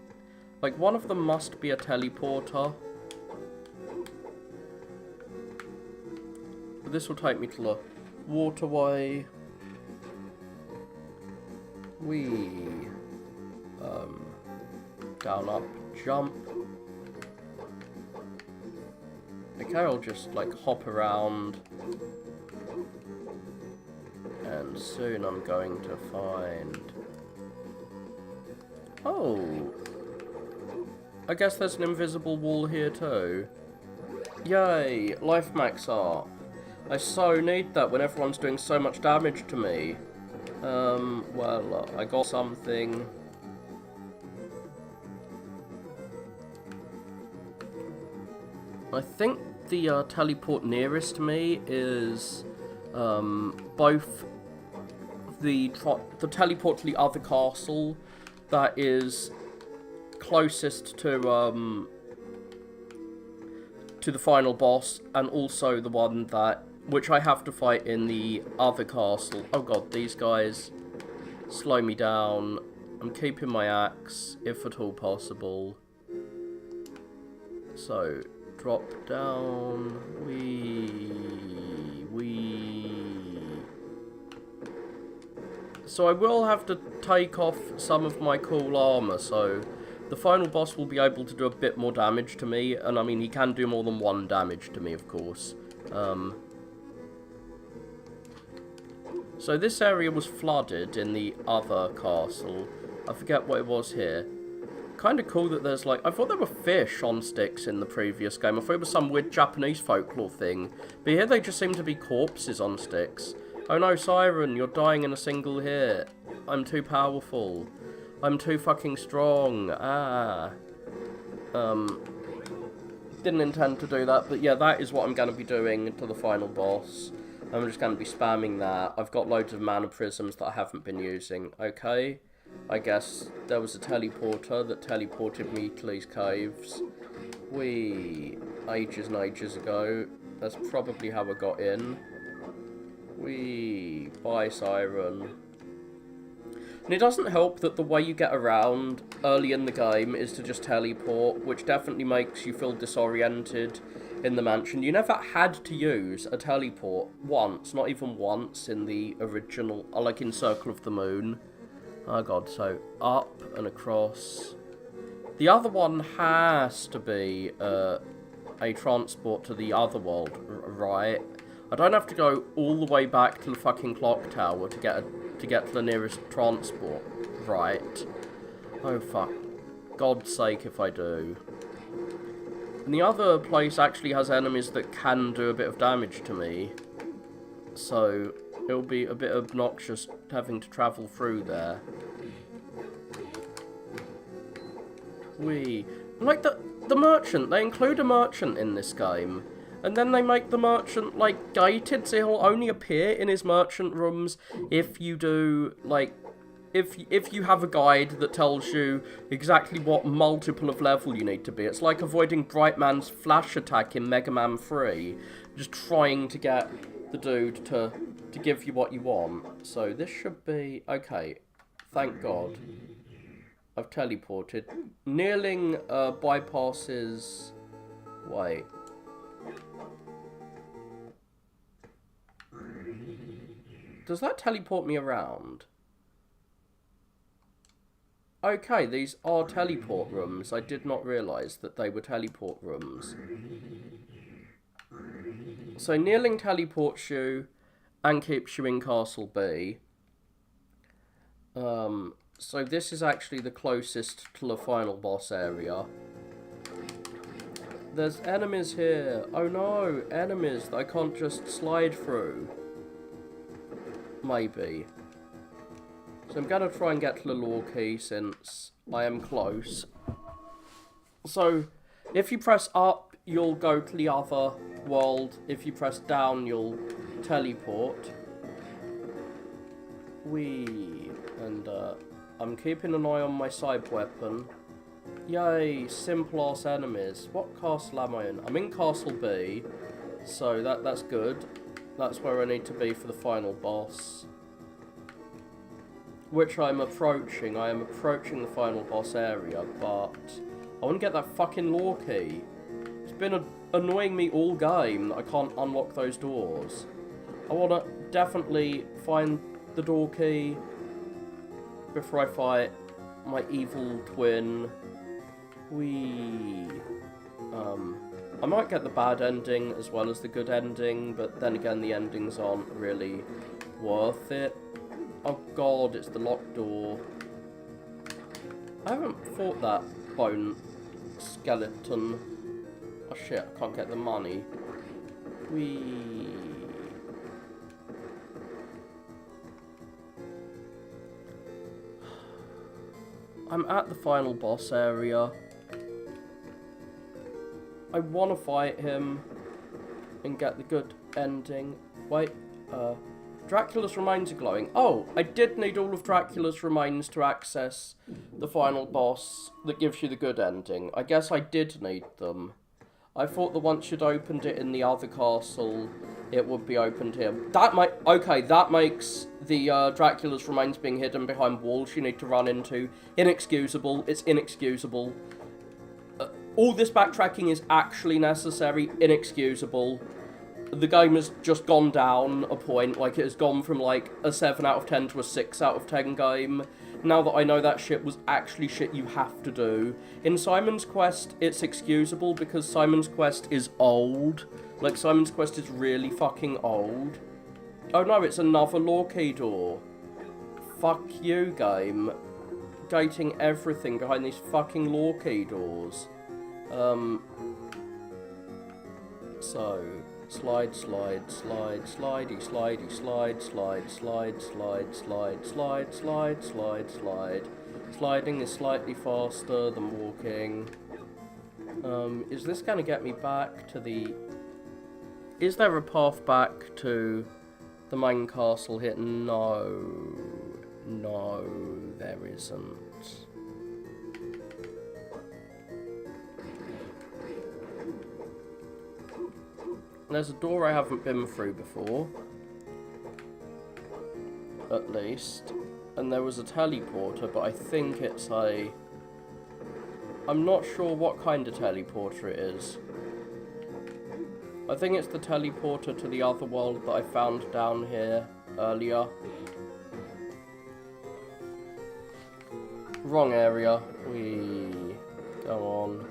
Like, one of them must be a teleporter. But this will take me to the waterway. Whee. Down, up, jump. Okay, I'll just, like, hop around. And soon I'm going to find... Oh... I guess there's an invisible wall here too. Yay, life max art. I so need that when everyone's doing so much damage to me. Well, I got something. I think the teleport nearest to me is both the teleport to the other castle that is closest to the final boss, and also the one which I have to fight in the other castle. Oh god, these guys slow me down. I'm keeping my axe, if at all possible. So, drop down. So I will have to take off some of my cool armor, so the final boss will be able to do a bit more damage to me, and I mean, he can do more than 1 damage to me, of course. So this area was flooded in the other castle. I forget what it was here. Kind of cool that there's like... I thought there were fish on sticks in the previous game. I thought it was some weird Japanese folklore thing. But here they just seem to be corpses on sticks. Oh no, Siren, you're dying in a single hit. I'm too powerful. I'm too fucking strong. Didn't intend to do that, but yeah, that is what I'm going to be doing to the final boss. I'm just going to be spamming that. I've got loads of mana prisms that I haven't been using. Okay, I guess there was a teleporter that teleported me to these caves. Ages and ages ago. That's probably how I got in. Bye, Siren. And it doesn't help that the way you get around early in the game is to just teleport, which definitely makes you feel disoriented in the mansion. You never had to use a teleport once, not even once in the original, like in Circle of the Moon. Oh god, so up and across. The other one has to be a transport to the other world, right? I don't have to go all the way back to the fucking clock tower to get to the nearest transport, right? Oh fuck. God's sake if I do. And the other place actually has enemies that can do a bit of damage to me. So it'll be a bit obnoxious having to travel through there. Like the merchant, they include a merchant in this game. And then they make the merchant, like, gated, so he'll only appear in his merchant rooms if you do, like, if you have a guide that tells you exactly what multiple of level you need to be. It's like avoiding Brightman's flash attack in Mega Man 3. Just trying to get the dude to give you what you want. So this should be... Okay, thank God. I've teleported. Kneeling bypasses... Wait... Does that teleport me around? Okay, these are teleport rooms. I did not realise that they were teleport rooms. So kneeling teleports you and keeps you in Castle B. So this is actually the closest to the final boss area. There's enemies here. Oh no, enemies that I can't just slide through. Maybe. So I'm going to try and get to the lore key since I am close. So, if you press up, you'll go to the other world. If you press down, you'll teleport. And I'm keeping an eye on my side weapon. Yay, simple ass enemies. What castle am I in? I'm in Castle B, so that's good. That's where I need to be for the final boss. Which I'm approaching. I am approaching the final boss area, but I want to get that fucking lore key. It's been annoying me all game that I can't unlock those doors. I want to definitely find the door key before I fight my evil twin. I might get the bad ending as well as the good ending, but then again the endings aren't really worth it. Oh god, it's the locked door. I haven't fought that bone skeleton. Oh shit, I can't get the money. Whee. I'm at the final boss area. I want to fight him and get the good ending. Wait, Dracula's remains are glowing. Oh, I did need all of Dracula's remains to access the final boss that gives you the good ending. I guess I did need them. I thought that once you'd opened it in the other castle, it would be opened here. Okay, that makes the Dracula's remains being hidden behind walls you need to run into inexcusable. It's inexcusable. All this backtracking is actually necessary, inexcusable. The game has just gone down a point, like it has gone from like a 7 out of 10 to a 6 out of 10 game. Now that I know that shit was actually shit you have to do. In Simon's Quest, it's excusable because Simon's Quest is old. Like, Simon's Quest is really fucking old. Oh no, it's another law key door. Fuck you, game. Gating everything behind these fucking law key doors. So, slide, slide, slide, slidey, slidey, slide, slide, slide, slide, slide, slide, slide, slide, slide. Sliding is slightly faster than walking. Is this gonna get me back to the... Is there a path back to the main castle here? No. No, there isn't. There's a door I haven't been through before. At least. And there was a teleporter, but I think it's a... I'm not sure what kind of teleporter it is. I think it's the teleporter to the other world that I found down here earlier. Wrong area. We go on.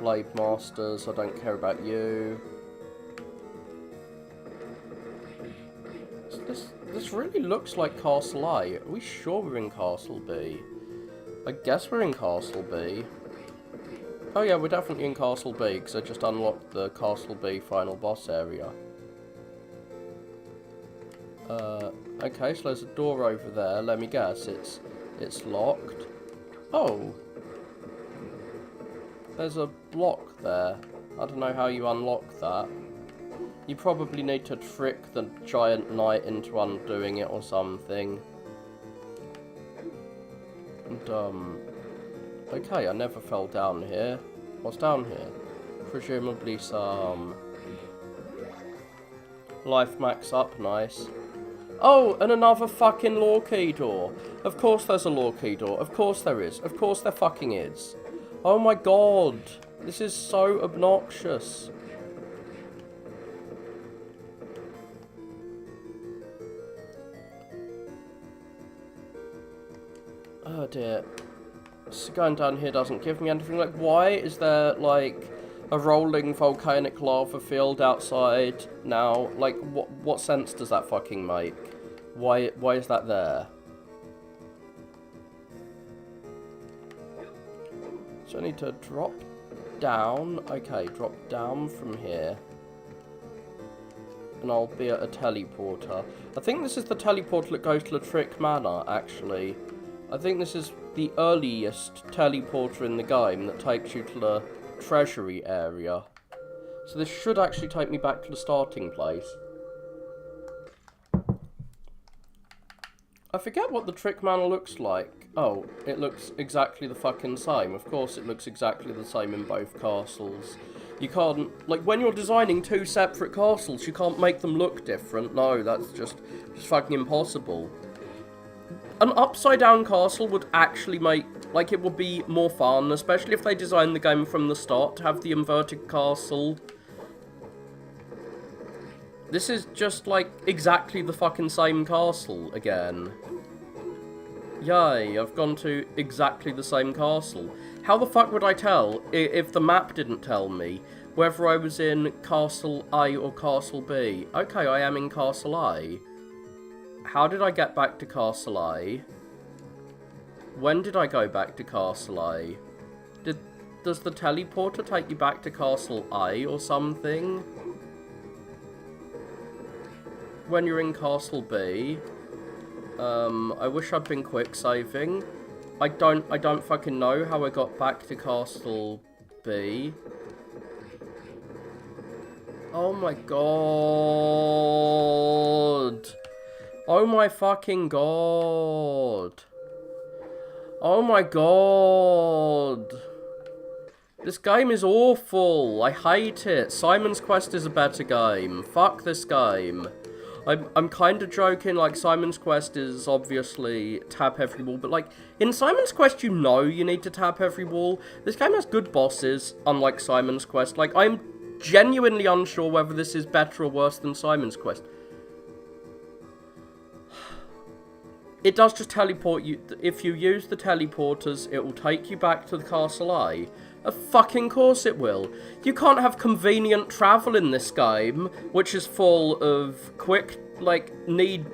Blade Masters, I don't care about you. This really looks like Castle A. Are we sure we're in Castle B? I guess we're in Castle B. Oh yeah, we're definitely in Castle B, because I just unlocked the Castle B final boss area. Okay, so there's a door over there. Let me guess, it's locked. Oh! There's a block there. I don't know how you unlock that. You probably need to trick the giant knight into undoing it or something. And, okay, I never fell down here. What's down here? Presumably some... Life max up, nice. Oh, and another fucking law key door. Of course there's a law key door. Of course there is. Of course there fucking is. Oh my god. This is so obnoxious. Oh dear. So going down here doesn't give me anything. Like, why is there, like, a rolling volcanic lava field outside now? Like, what sense does that fucking make? Why is that there? So I need to drop down. Okay, drop down from here. And I'll be at a teleporter. I think this is the teleporter that goes to the Trick Manor, actually. I think this is the earliest teleporter in the game that takes you to the treasury area. So this should actually take me back to the starting place. I forget what the Trick Manor looks like. Oh, it looks exactly the fucking same. Of course it looks exactly the same in both castles. You can't, like, when you're designing two separate castles, you can't make them look different. No, that's just fucking impossible. An upside-down castle would actually make, like, it would be more fun, especially if they designed the game from the start to have the inverted castle. This is just, like, exactly the fucking same castle again. Yay, I've gone to exactly the same castle. How the fuck would I tell, if the map didn't tell me, whether I was in Castle A or Castle B? Okay, I am in Castle A. How did I get back to Castle A? When did I go back to Castle A? Did does the teleporter take you back to Castle A or something? When you're in Castle B. I wish I'd been quick saving. I don't fucking know how I got back to Castle B. Oh my god. Oh my fucking god. Oh my god. This game is awful. I hate it. Simon's Quest is a better game. Fuck this game. I'm kind of joking, like, Simon's Quest is obviously tap every wall, but, like, in Simon's Quest you know you need to tap every wall. This game has good bosses, unlike Simon's Quest. Like, I'm genuinely unsure whether this is better or worse than Simon's Quest. It does just teleport you. If you use the teleporters, it will take you back to the Castle A. Of fucking course it will. You can't have convenient travel in this game, which is full of quick, need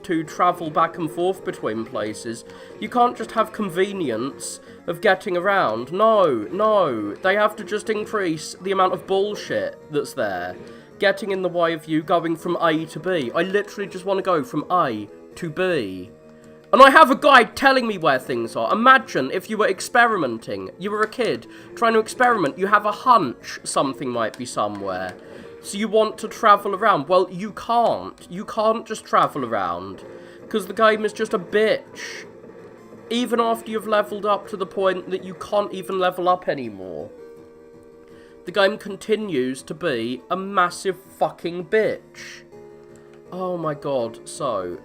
to travel back and forth between places. You can't just have convenience of getting around. No. They have to just increase the amount of bullshit that's there, getting in the way of you going from A to B. I literally just want to go from A to B. And I have a guide telling me where things are. Imagine if you were experimenting. You were a kid trying to experiment. You have a hunch something might be somewhere. So you want to travel around. Well, you can't. You can't just travel around. Because the game is just a bitch. Even after you've leveled up to the point that you can't even level up anymore. The game continues to be a massive fucking bitch. Oh my god, so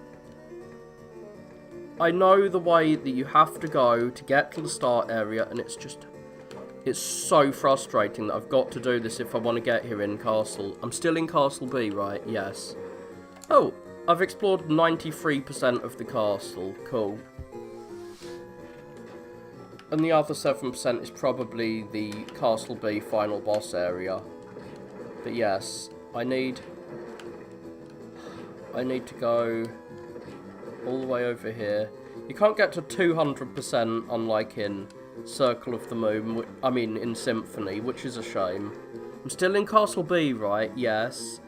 I know the way that you have to go to get to the start area, and it's so frustrating that I've got to do this if I want to get here in Castle. I'm still in Castle B, right? Yes. Oh, I've explored 93% of the castle. Cool. And the other 7% is probably the Castle B final boss area. But yes, I need to go all the way over here. You can't get to 200% unlike in Circle of the Moon, I mean in Symphony, which is a shame. I'm still in Castle B, right? Yes.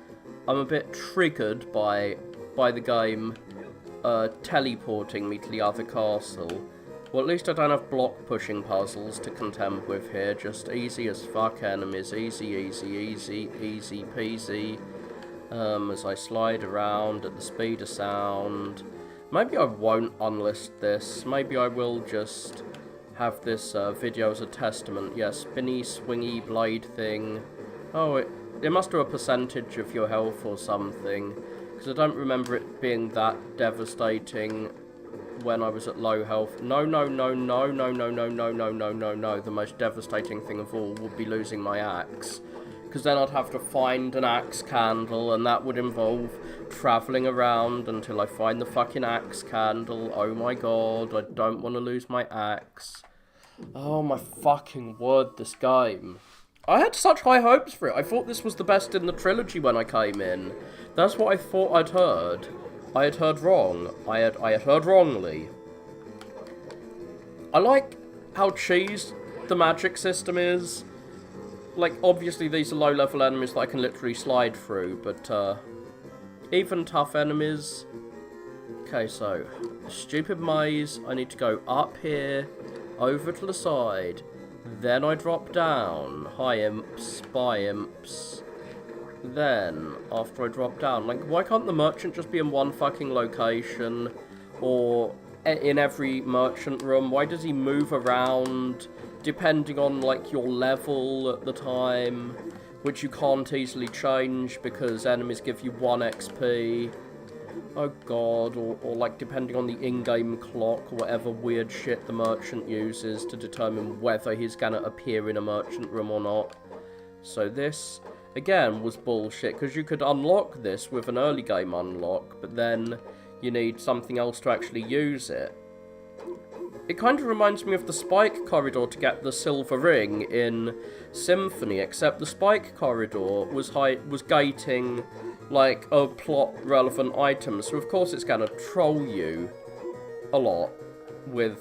I'm a bit triggered by the game teleporting me to the other castle. Well, at least I don't have block pushing puzzles to contend with here. Just easy as fuck enemies. Easy peasy. As I slide around at the speed of sound. Maybe I won't unlist this. Maybe I will just have this video as a testament. Yeah, spinny, swingy blade thing. Oh, it must do a percentage of your health or something. Because I don't remember it being that devastating when I was at low health. No. The most devastating thing of all would be losing my axe. Because then I'd have to find an axe candle, and that would involve travelling around until I find the fucking axe candle. Oh my god, I don't want to lose my axe. Oh my fucking word, this game. I had such high hopes for it. I thought this was the best in the trilogy when I came in. That's what I thought I'd heard. I had heard wrong. I had heard wrongly. I like how cheesed the magic system is. Like, obviously these are low-level enemies that I can literally slide through, but, even tough enemies. Okay, so, stupid maze, I need to go up here, over to the side, then I drop down, high imps, by imps, then, after I drop down, like, why can't the merchant just be in one fucking location, or in every merchant room? Why does he move around depending on, like, your level at the time, which you can't easily change because enemies give you 1 XP. Oh god, or like, depending on the in-game clock, or whatever weird shit the merchant uses to determine whether he's gonna appear in a merchant room or not. So this, again, was bullshit, because you could unlock this with an early game unlock, but then you need something else to actually use it. It kind of reminds me of the spike corridor to get the silver ring in Symphony, except the spike corridor was gating, like, a plot-relevant item, so of course it's gonna troll you a lot with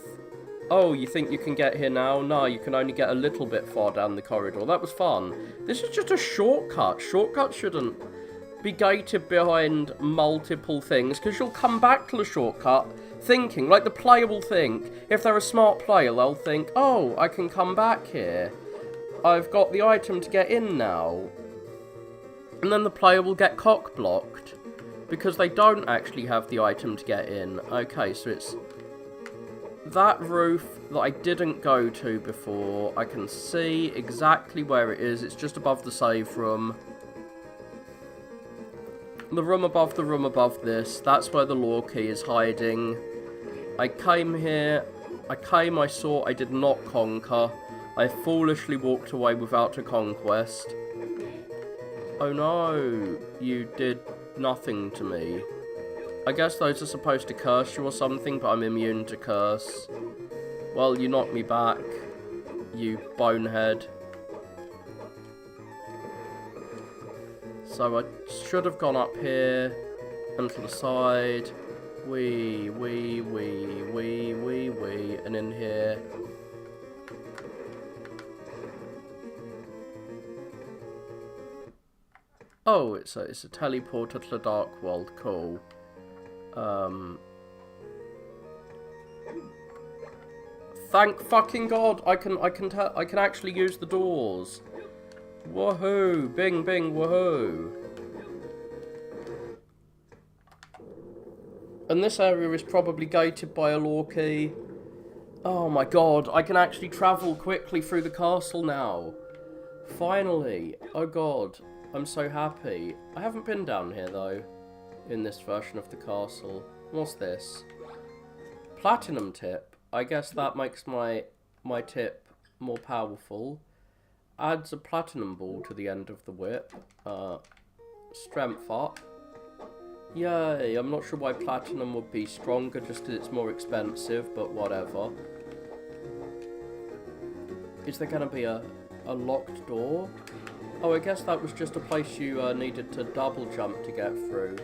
Oh, you think you can get here now? No, you can only get a little bit far down the corridor. That was fun. This is just a shortcut. Shortcuts shouldn't be gated behind multiple things, because you'll come back to the shortcut thinking, like the player will think, if they're a smart player, they'll think, oh, I can come back here. I've got the item to get in now. And then the player will get cock-blocked, because they don't actually have the item to get in. Okay, so it's that roof that I didn't go to before. I can see exactly where it is. It's just above the save room. The room above this. That's where the law key is hiding. I came here. I saw, I did not conquer. I foolishly walked away without a conquest. Oh no, you did nothing to me. I guess those are supposed to curse you or something, but I'm immune to curse. Well, you knocked me back, you bonehead. So I should have gone up here, and to the side. Wee, and in here. Oh, it's a teleporter to the Dark World. Cool. Thank fucking God! I can actually use the doors. Woohoo! Bing, bing, woohoo! And this area is probably gated by a law key. Oh my God! I can actually travel quickly through the castle now. Finally! Oh God! I'm so happy. I haven't been down here though, in this version of the castle. What's this? Platinum tip. I guess that makes my tip more powerful. Adds a platinum ball to the end of the whip. Strength up. Yay, I'm not sure why platinum would be stronger just because it's more expensive, but whatever. Is there going to be a locked door? Oh, I guess that was just a place you needed to double jump to get through.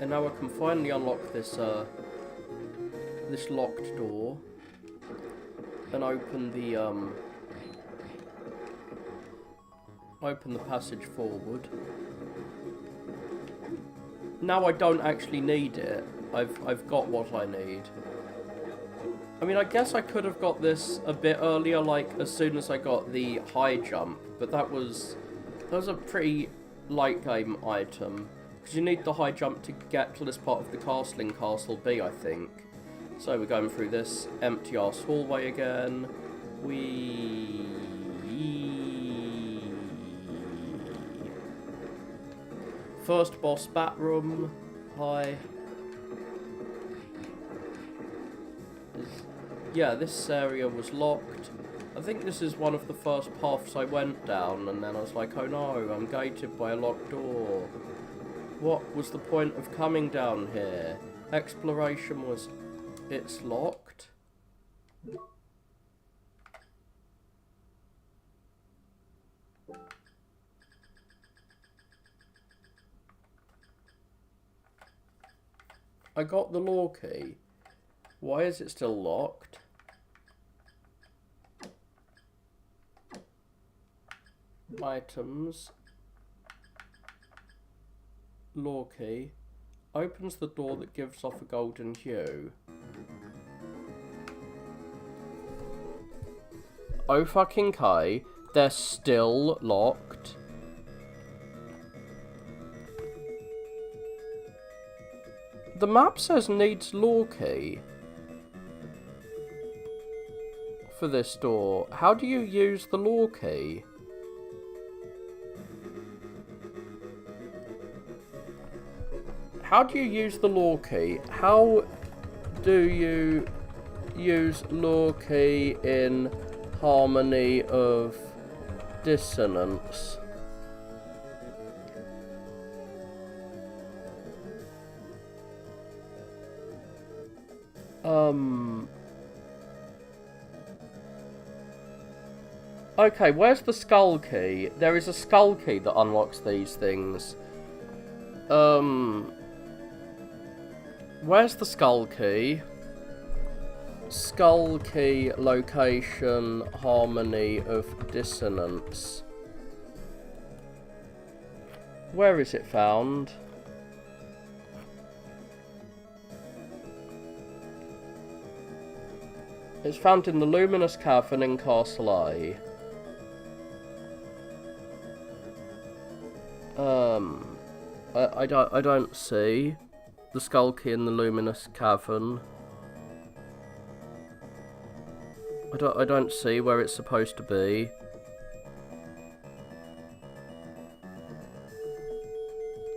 And now I can finally unlock this this locked door and open the passage forward. Now I don't actually need it. I've got what I need. I mean, I guess I could have got this a bit earlier, like as soon as I got the high jump, but that was a pretty late game item, because you need the high jump to get to this part of the castle in Castle B, I think. So we're going through this empty ass hallway again. First boss bat room. Hi. Yeah, this area was locked. I think this is one of the first paths I went down, and then I was like, oh no, I'm gated by a locked door. What was the point of coming down here? Exploration was... it's locked? I got the law key. Why is it still locked? Items. Law key. Opens the door that gives off a golden hue. Oh fucking K. They're still locked. The map says needs law key for this door. How do you use the law key? How do you use the law key? How do you use law key in Harmony of Dissonance? Okay, where's the skull key? There is a skull key that unlocks these things. Where's the skull key? Skull key location harmony of dissonance. Where is it found? It's found in the luminous cavern in Castle A. I don't see the skull key in the luminous cavern. I don't see where it's supposed to be.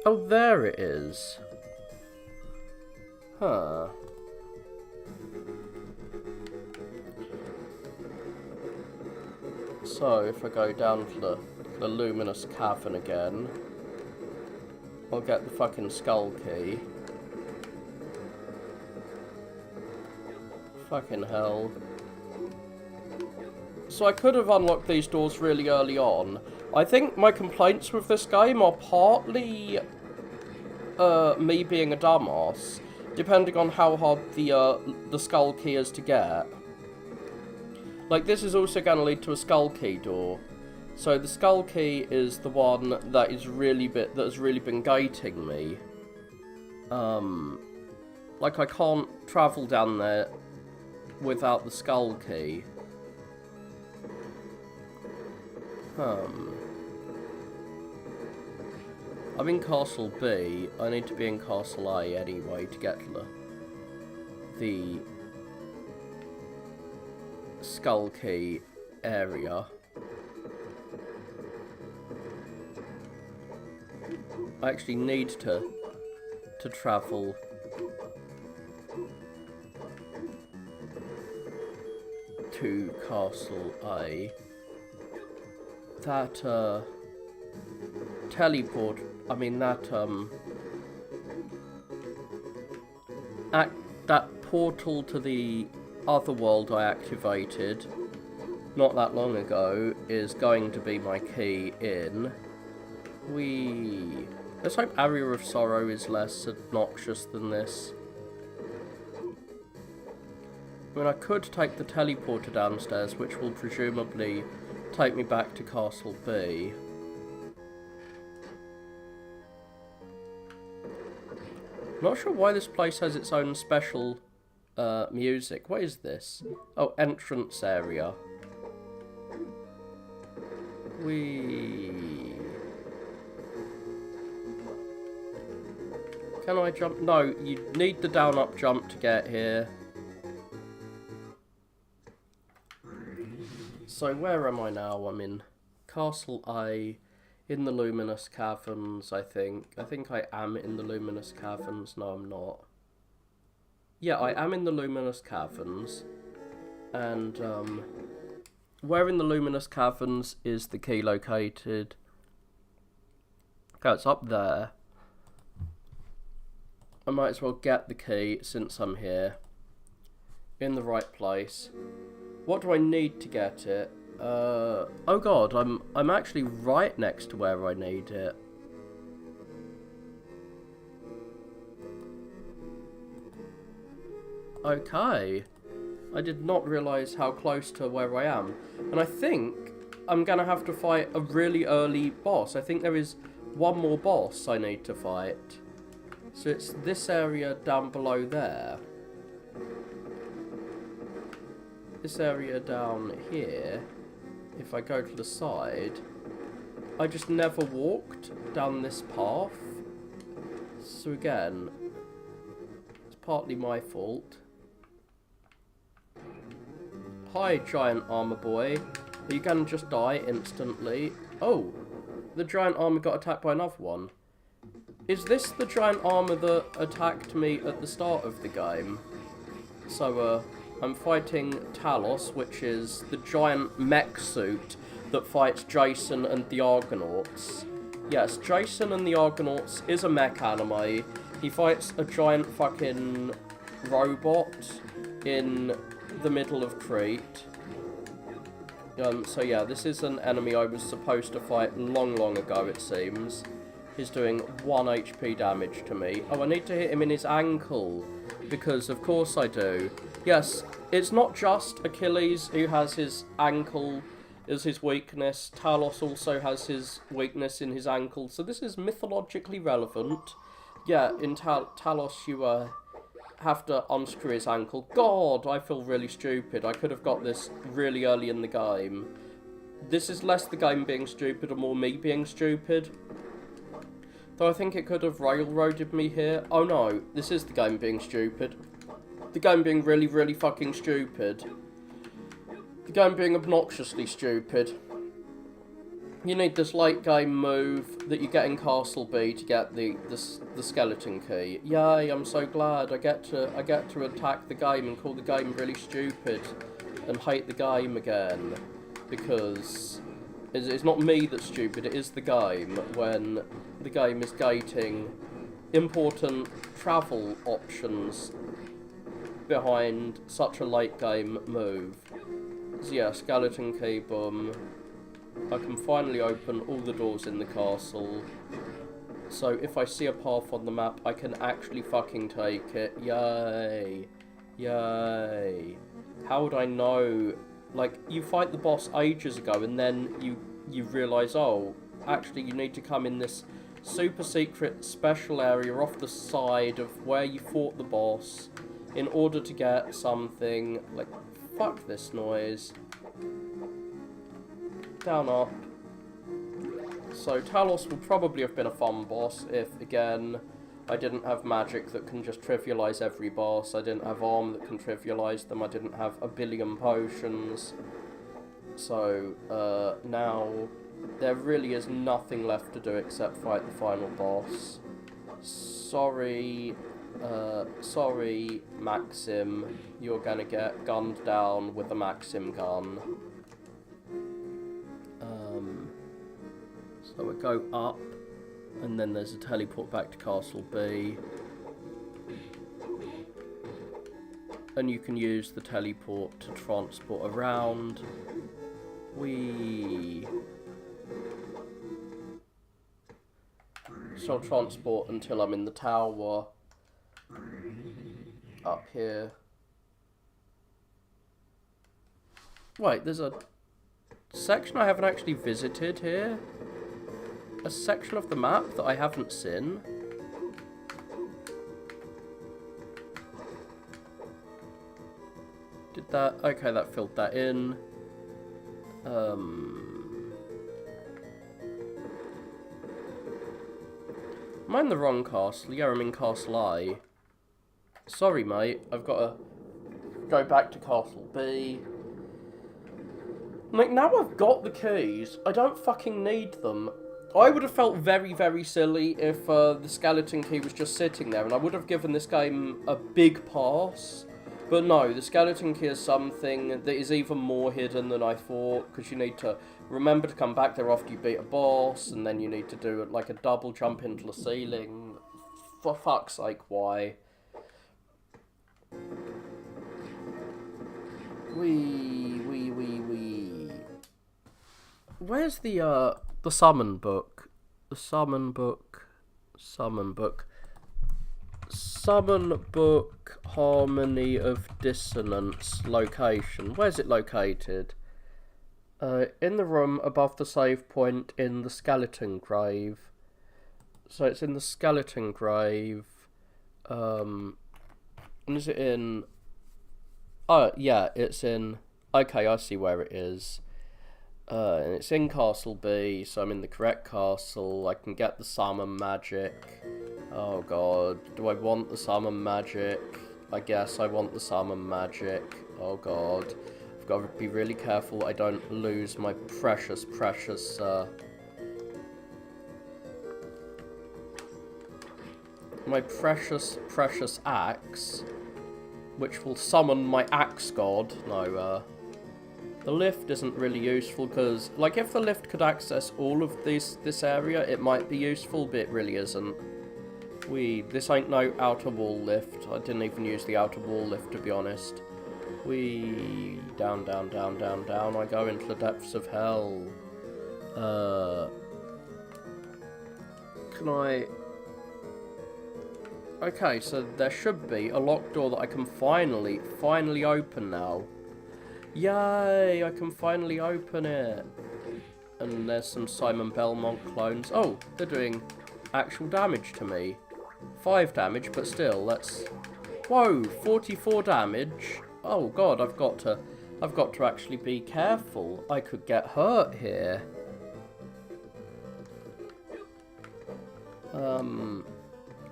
Oh, there it is. Huh. So, if I go down to the luminous cavern again, I'll get the fucking skull key. Fucking hell. So I could have unlocked these doors really early on. I think my complaints with this game are partly me being a dumbass, depending on how hard the skull key is to get. Like, this is also going to lead to a skull key door. So the skull key is the one that has really been gating me. Like, I can't travel down there without the skull key. I'm in Castle B. I need to be in Castle A anyway to get to the skull key area. I actually need to travel to Castle A. That teleport, I mean that that portal to the other world I activated not that long ago is going to be my key in. Let's hope Area of Sorrow is less obnoxious than this. I mean, I could take the teleporter downstairs, which will presumably take me back to Castle B. Not sure why this place has its own special music. What is this? Oh, entrance area. Can I jump? No, you need the down-up jump to get here. So where am I now? I'm in Castle A, in the Luminous Caverns, I think. I think I am in the Luminous Caverns. No, I'm not. Yeah, I am in the Luminous Caverns. And, where in the Luminous Caverns is the key located? Okay, it's up there. I might as well get the key since I'm here. In the right place. What do I need to get it? Oh god, I'm actually right next to where I need it. Okay. I did not realise how close to where I am. And I think I'm gonna have to fight a really early boss. I think there is one more boss I need to fight. So it's this area down below there. This area down here, if I go to the side, I just never walked down this path. So again, it's partly my fault. Hi, giant armor boy. Are you gonna just die instantly? Oh, the giant armor got attacked by another one. Is this the giant armor that attacked me at the start of the game? So, I'm fighting Talos, which is the giant mech suit that fights Jason and the Argonauts. Yes, Jason and the Argonauts is a mech anime. He fights a giant fucking robot in the middle of Crete. So yeah, this is an enemy I was supposed to fight long ago, it seems. He's doing 1 HP damage to me. Oh, I need to hit him in his ankle, because of course I do. Yes, it's not just Achilles who has his ankle as his weakness. Talos also has his weakness in his ankle, so this is mythologically relevant. Yeah, in Talos you have to unscrew his ankle. God, I feel really stupid. I could have got this really early in the game. This is less the game being stupid and more me being stupid. Though I think it could have railroaded me here. Oh no, this is the game being stupid. The game being really, really fucking stupid. The game being obnoxiously stupid. You need this late game move that you get in Castle B to get the skeleton key. Yay, I'm so glad I get to attack the game and call the game really stupid and hate the game again. Because it's not me that's stupid, it is the game when the game is gating important travel options behind such a late game move. So yeah, skeleton key, boom. I can finally open all the doors in the castle. So if I see a path on the map, I can actually fucking take it. Yay. Yay. How would I know? Like, you fight the boss ages ago and then you realise, oh, actually you need to come in this super secret special area off the side of where you fought the boss in order to get something. Like, fuck this noise. Down, up. So Talos would probably have been a fun boss if, again, I didn't have magic that can just trivialise every boss. I didn't have arm that can trivialise them. I didn't have a billion potions. So, now, there really is nothing left to do except fight the final boss. Sorry, Maxim. You're gonna get gunned down with a Maxim gun. So we go up, and then there's a teleport back to Castle B. And you can use the teleport to transport around. So I'll transport until I'm in the tower. Up here. Wait, there's a section I haven't actually visited here. A section of the map that I haven't seen. Did that? Okay, that filled that in. Am I in the wrong castle? Yeah, I'm in Castle I. Sorry, mate. I've got to go back to Castle B. Like, now I've got the keys, I don't fucking need them. I would have felt very, very silly if the skeleton key was just sitting there, and I would have given this game a big pass. But no, the skeleton key is something that is even more hidden than I thought, because you need to remember to come back there after you beat a boss, and then you need to do like a double jump into the ceiling. For fuck's sake, why? Where's the summon book? The summon book. Summon book. Summon book Harmony of Dissonance location. Where's it located? In the room above the save point in the skeleton grave. So it's in the skeleton grave. And is it in... Oh, yeah, it's in... Okay, I see where it is. And it's in Castle B, so I'm in the correct castle. I can get the summon magic. Oh god, do I want the summon magic? I guess I want the summon magic. Oh god. I've got to be really careful I don't lose my precious, my precious axe, which will summon my axe god. No, the lift isn't really useful, because, like, if the lift could access all of this area, it might be useful, but it really isn't. This ain't no outer wall lift. I didn't even use the outer wall lift, to be honest. Down, down, down, down, down. I go into the depths of hell. can I... Okay, so there should be a locked door that I can finally open now. Yay, I can finally open it. And there's some Simon Belmont clones. Oh, they're doing actual damage to me. 5 damage, but still, that's... Whoa, 44 damage. Oh god, I've got to actually be careful. I could get hurt here.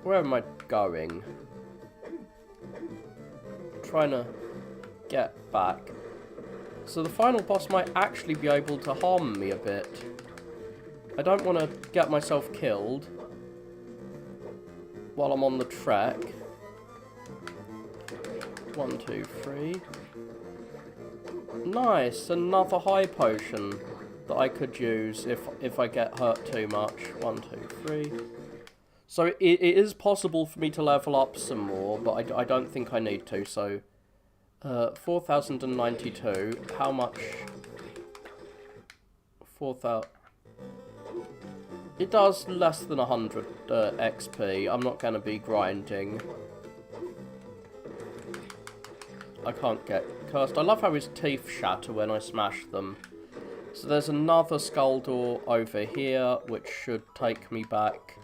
Where am I going? Trying to get back. So the final boss might actually be able to harm me a bit. I don't want to get myself killed while I'm on the trek. 1, 2, 3. Nice, another high potion that I could use if I get hurt too much. 1, 2, 3. So it is possible for me to level up some more, but I don't think I need to. So 4,092. How much? 4,000. It does less than 100 XP. I'm not going to be grinding. I can't get cursed. I love how his teeth shatter when I smash them. So there's another skull door over here, which should take me back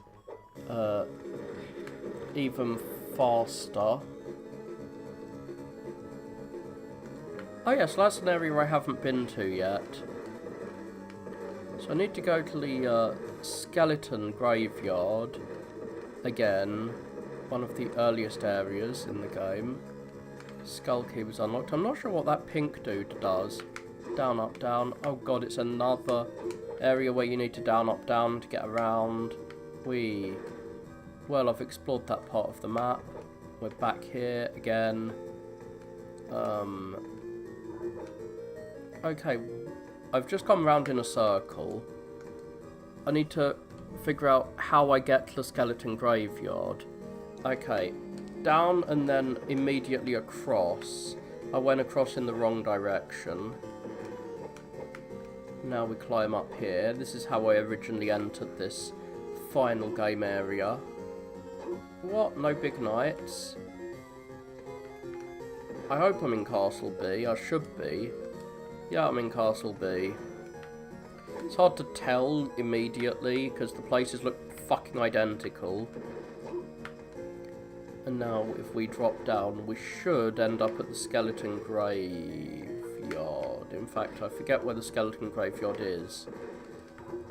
even faster. Oh yes, that's an area I haven't been to yet. So I need to go to the skeleton graveyard again. One of the earliest areas in the game. Skull key was unlocked. I'm not sure what that pink dude does. Down, up, down. Oh god, it's another area where you need to down, up, down to get around. Well, I've explored that part of the map. We're back here again. Okay, I've just gone round in a circle. I need to figure out how I get to the skeleton graveyard. Okay, down and then immediately across. I went across in the wrong direction. Now we climb up here. This is how I originally entered this final game area. What? No big knights? I hope I'm in Castle B. I should be. Yeah, I'm in Castle B. It's hard to tell immediately because the places look fucking identical. And now if we drop down, we should end up at the skeleton graveyard. In fact, I forget where the skeleton graveyard is.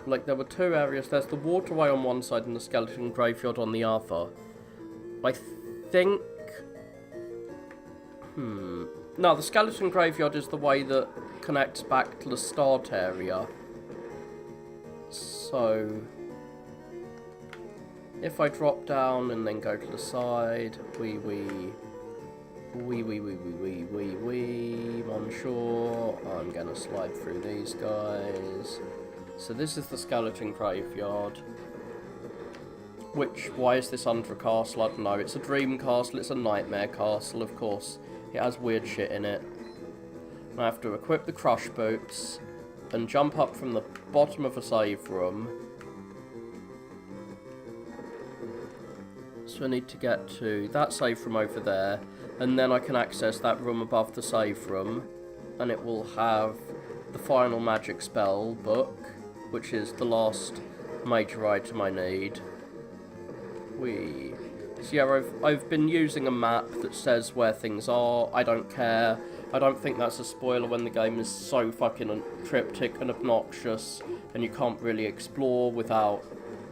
Like, there were 2 areas. There's the waterway on one side and the skeleton graveyard on the other. I think... No, the skeleton graveyard is the way that connects back to the start area. So... if I drop down and then go to the side, Monsieur, I'm gonna slide through these guys. So this is the skeleton graveyard. Which, why is this under a castle? I don't know. It's a dream castle, it's a nightmare castle, of course. It has weird shit in it. And I have to equip the crush boots and jump up from the bottom of a save room. So I need to get to that save room over there, and then I can access that room above the save room, and it will have the final magic spell book, which is the last major item I need. So yeah, I've been using a map that says where things are. I don't care. I don't think that's a spoiler when the game is so fucking cryptic and obnoxious, and you can't really explore without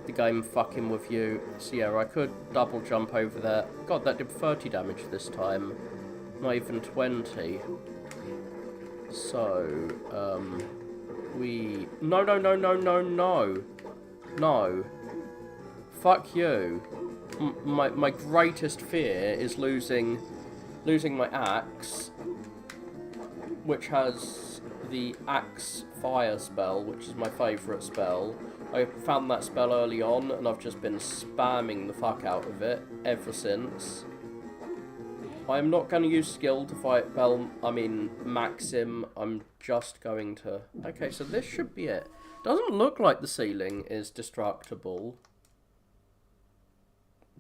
the game fucking with you. So yeah, I could double jump over there. God, that did 30 damage this time. Not even 20. So, No. Fuck you. My greatest fear is losing my axe, which has the axe fire spell, which is my favourite spell. I found that spell early on, and I've just been spamming the fuck out of it ever since. I'm not going to use skill to fight Maxim. I'm just going to... Okay, so this should be it. Doesn't look like the ceiling is destructible.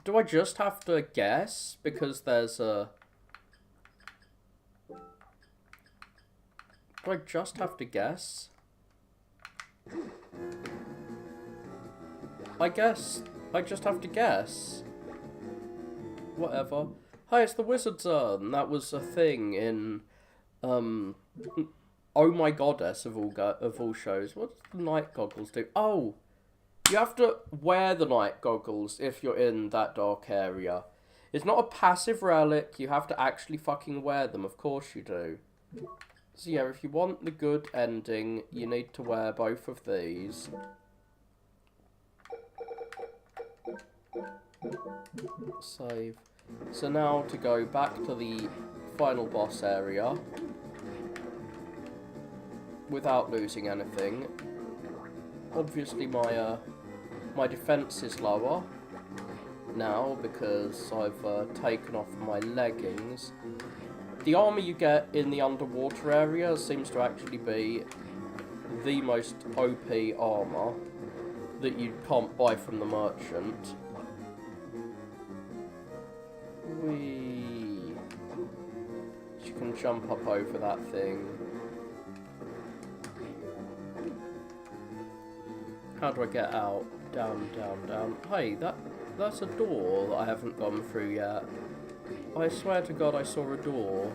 Do I just have to guess? Because there's a... Do I just have to guess? I guess I just have to guess. Whatever. Hi, it's the Wizard's Urn. That was a thing in, Oh My Goddess of all shows. What does the night goggles do? Oh! You have to wear the night goggles if you're in that dark area. It's not a passive relic, you have to actually fucking wear them, of course you do. So yeah, if you want the good ending, you need to wear both of these. Save. So now to go back to the final boss area, without losing anything. Obviously my defense is lower now because I've taken off my leggings. The armor you get in the underwater area seems to actually be the most OP armor that you can't buy from the merchant. Whee! You can jump up over that thing. How do I get out? Down, down, down. Hey, that's a door that I haven't gone through yet. I swear to God I saw a door.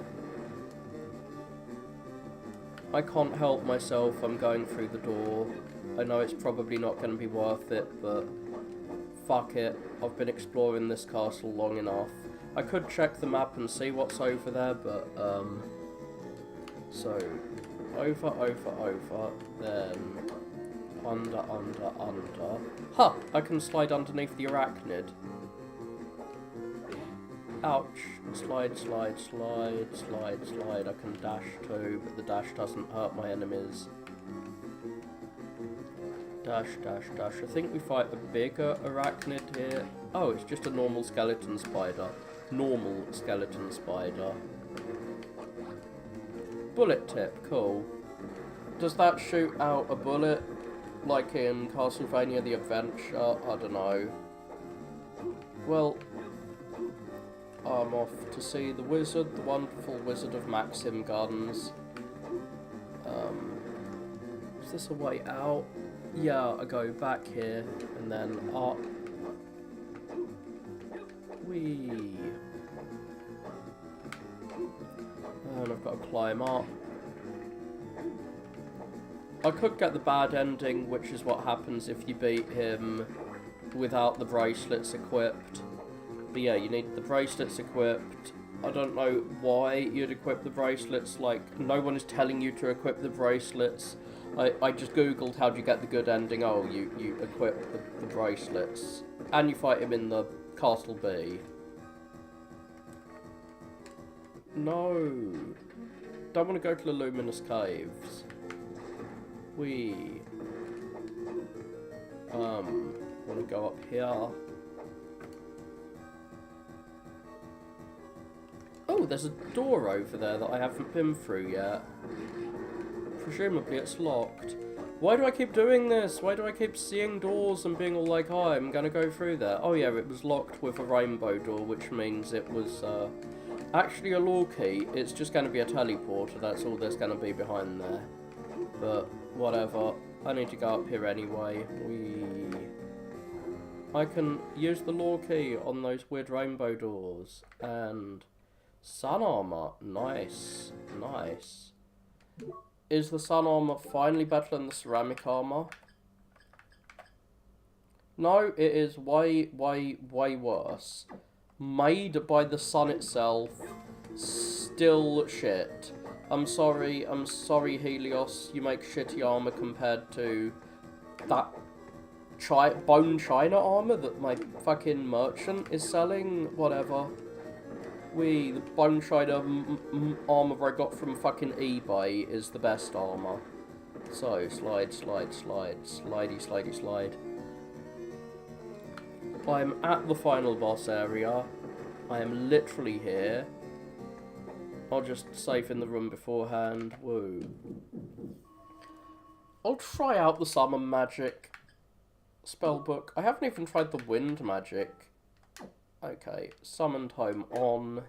I can't help myself, I'm going through the door. I know it's probably not going to be worth it, but fuck it. I've been exploring this castle long enough. I could check the map and see what's over there, but, so, over, then under. Huh! I can slide underneath the arachnid. Ouch. Slide. I can dash too, but the dash doesn't hurt my enemies. Dash. I think we fight a bigger arachnid here. Oh, it's just a normal skeleton spider. Bullet tip, cool. Does that shoot out a bullet? Like in Castlevania the Adventure? I don't know. Well, I'm off to see the wizard, the wonderful Wizard of Maxim Guns. Is this a way out? Yeah, I go back here, and then up. Whee! And I've got to climb up. I could get the bad ending, which is what happens if you beat him without the bracelets equipped. But yeah, you need the bracelets equipped. I don't know why you'd equip the bracelets, like, no one is telling you to equip the bracelets. I just googled how do you get the good ending. Oh, you equip the bracelets. And you fight him in the Castle B. No. Don't want to go to the Luminous Caves. We want to go up here. Oh, there's a door over there that I haven't been through yet. Presumably it's locked. Why do I keep doing this? Why do I keep seeing doors and being all like, oh, I'm gonna go through there? Oh yeah, it was locked with a rainbow door, which means it was actually a law key. It's just gonna be a teleporter, that's all there's gonna be behind there. But whatever, I need to go up here anyway. I can use the law key on those weird rainbow doors. And sun armor, nice. Is the sun armor finally better than the ceramic armor? No, it is way worse. Made by the sun itself, still shit. I'm sorry, Helios, you make shitty armor compared to that bone china armor that my fucking merchant is selling, whatever. The bone china armor I got from fucking eBay is the best armor. So, slide. I'm at the final boss area. I am literally here. I'll just save in the room beforehand. Woo. I'll try out the summon magic spellbook. I haven't even tried the wind magic. Okay, summoned home on.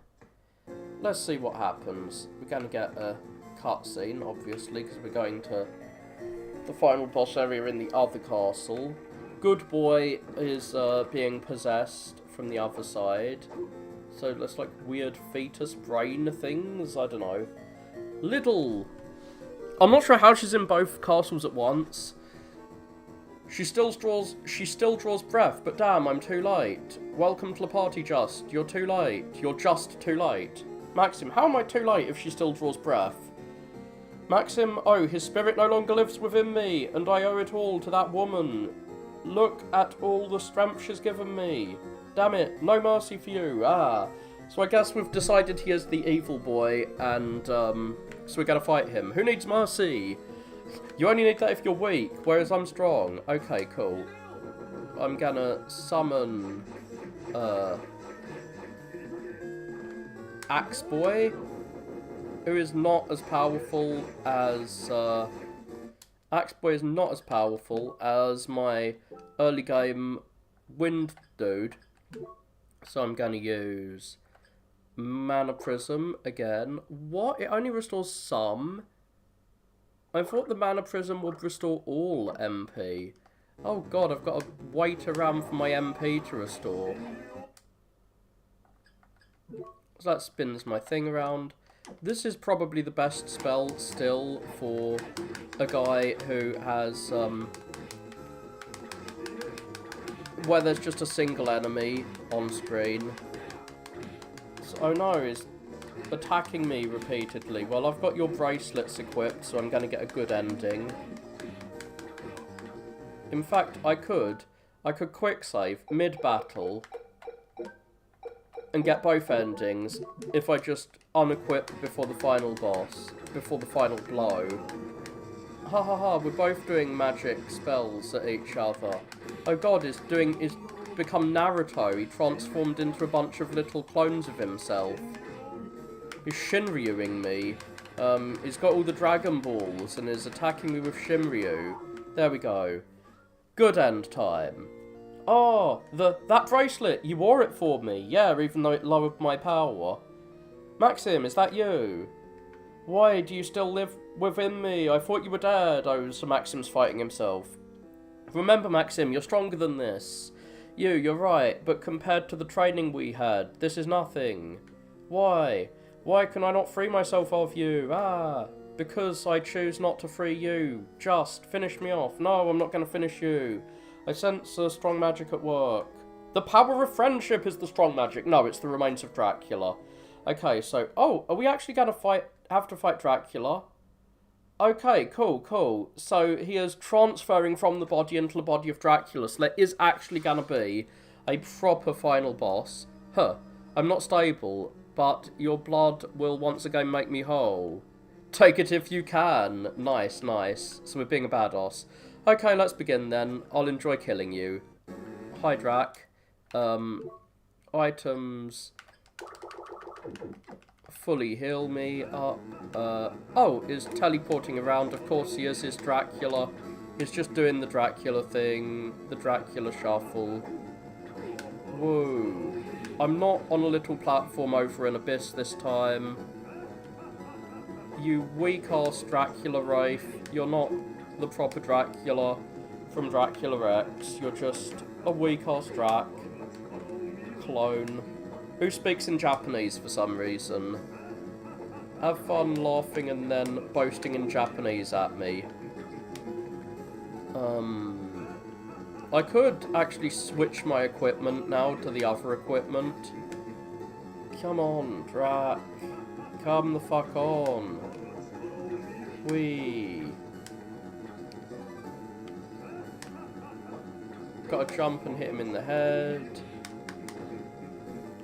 Let's see what happens. We're going to get a cutscene, obviously, because we're going to the final boss area in the other castle. Good boy is being possessed from the other side. So there's like weird fetus brain things, I don't know. Little. I'm not sure how she's in both castles at once. She still draws breath, but damn, I'm too late. Welcome to the party, Just. You're too late. You're just too late. Maxim, how am I too late if she still draws breath? Maxim, oh, his spirit no longer lives within me, and I owe it all to that woman. Look at all the strength she's given me. Damn it, no mercy for you. So I guess we've decided he is the evil boy, and so we're gonna fight him. Who needs mercy? You only need that if you're weak, whereas I'm strong. Okay, cool. I'm gonna summon Axe Boy, who is not as powerful as Axe Boy is not as powerful as my early game Wind Dude. So I'm gonna use Mana Prism again. What? It only restores some? I thought the Mana Prism would restore all MP. Oh god, I've got to wait around for my MP to restore. So that spins my thing around. This is probably the best spell still for a guy who has, where there's just a single enemy on screen. So, oh no, he's attacking me repeatedly. Well, I've got your bracelets equipped, so I'm going to get a good ending. In fact, I could quick save mid-battle and get both endings if I just unequip before the final boss, before the final blow. Ha ha ha, we're both doing magic spells at each other. Oh god, he's become Naruto. He transformed into a bunch of little clones of himself. He's Shinryuing me. He's got all the Dragon Balls and is attacking me with Shinryu. There we go. Good end time. Oh, that bracelet, you wore it for me. Yeah, even though it lowered my power. Maxim, is that you? Why do you still live within me? I thought you were dead. Oh, so Maxim's fighting himself. Remember, Maxim, you're stronger than this. You're right, but compared to the training we had, this is nothing. Why? Why can I not free myself of you? Because I choose not to free you. Just finish me off. No, I'm not going to finish you. I sense a strong magic at work. The power of friendship is the strong magic. No, it's the remains of Dracula. Okay, so... Oh, are we actually going to have to fight Dracula? Okay, cool. So he is transferring from the body into the body of Dracula. So there is actually going to be a proper final boss. I'm not stable, but your blood will once again make me whole. Take it if you can. Nice. So we're being a badass. Okay, let's begin then. I'll enjoy killing you. Hi, Drac. Items. Fully heal me up. Oh, is teleporting around. Of course he is. It's Dracula. He's just doing the Dracula thing. The Dracula shuffle. Whoa. I'm not on a little platform over an abyss this time. You weak-ass Dracula Wraith. You're not the proper Dracula from Dracula X. You're just a weak-ass Drac clone who speaks in Japanese for some reason. Have fun laughing and then boasting in Japanese at me. I could actually switch my equipment now to the other equipment. Come on, Drac. Come the fuck on. Whee. Gotta jump and hit him in the head.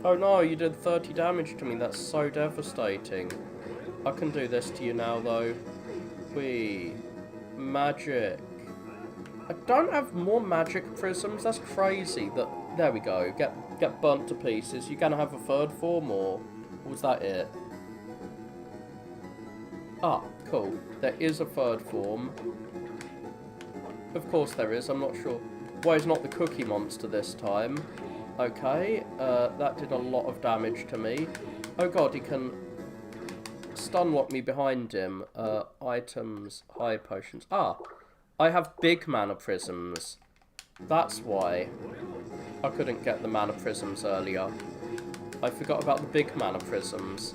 Oh no, you did 30 damage to me. That's so devastating. I can do this to you now, though. Whee. Magic. I don't have more magic prisms. That's crazy. There we go. Get burnt to pieces. You gonna have a third form, or was that it? Ah, cool. There is a third form. Of course there is. I'm not sure why he's not the Cookie Monster this time. Okay, that did a lot of damage to me. Oh god, he can stun lock me behind him. Items, high potions. Ah, I have big mana prisms. That's why I couldn't get the mana prisms earlier. I forgot about the big mana prisms.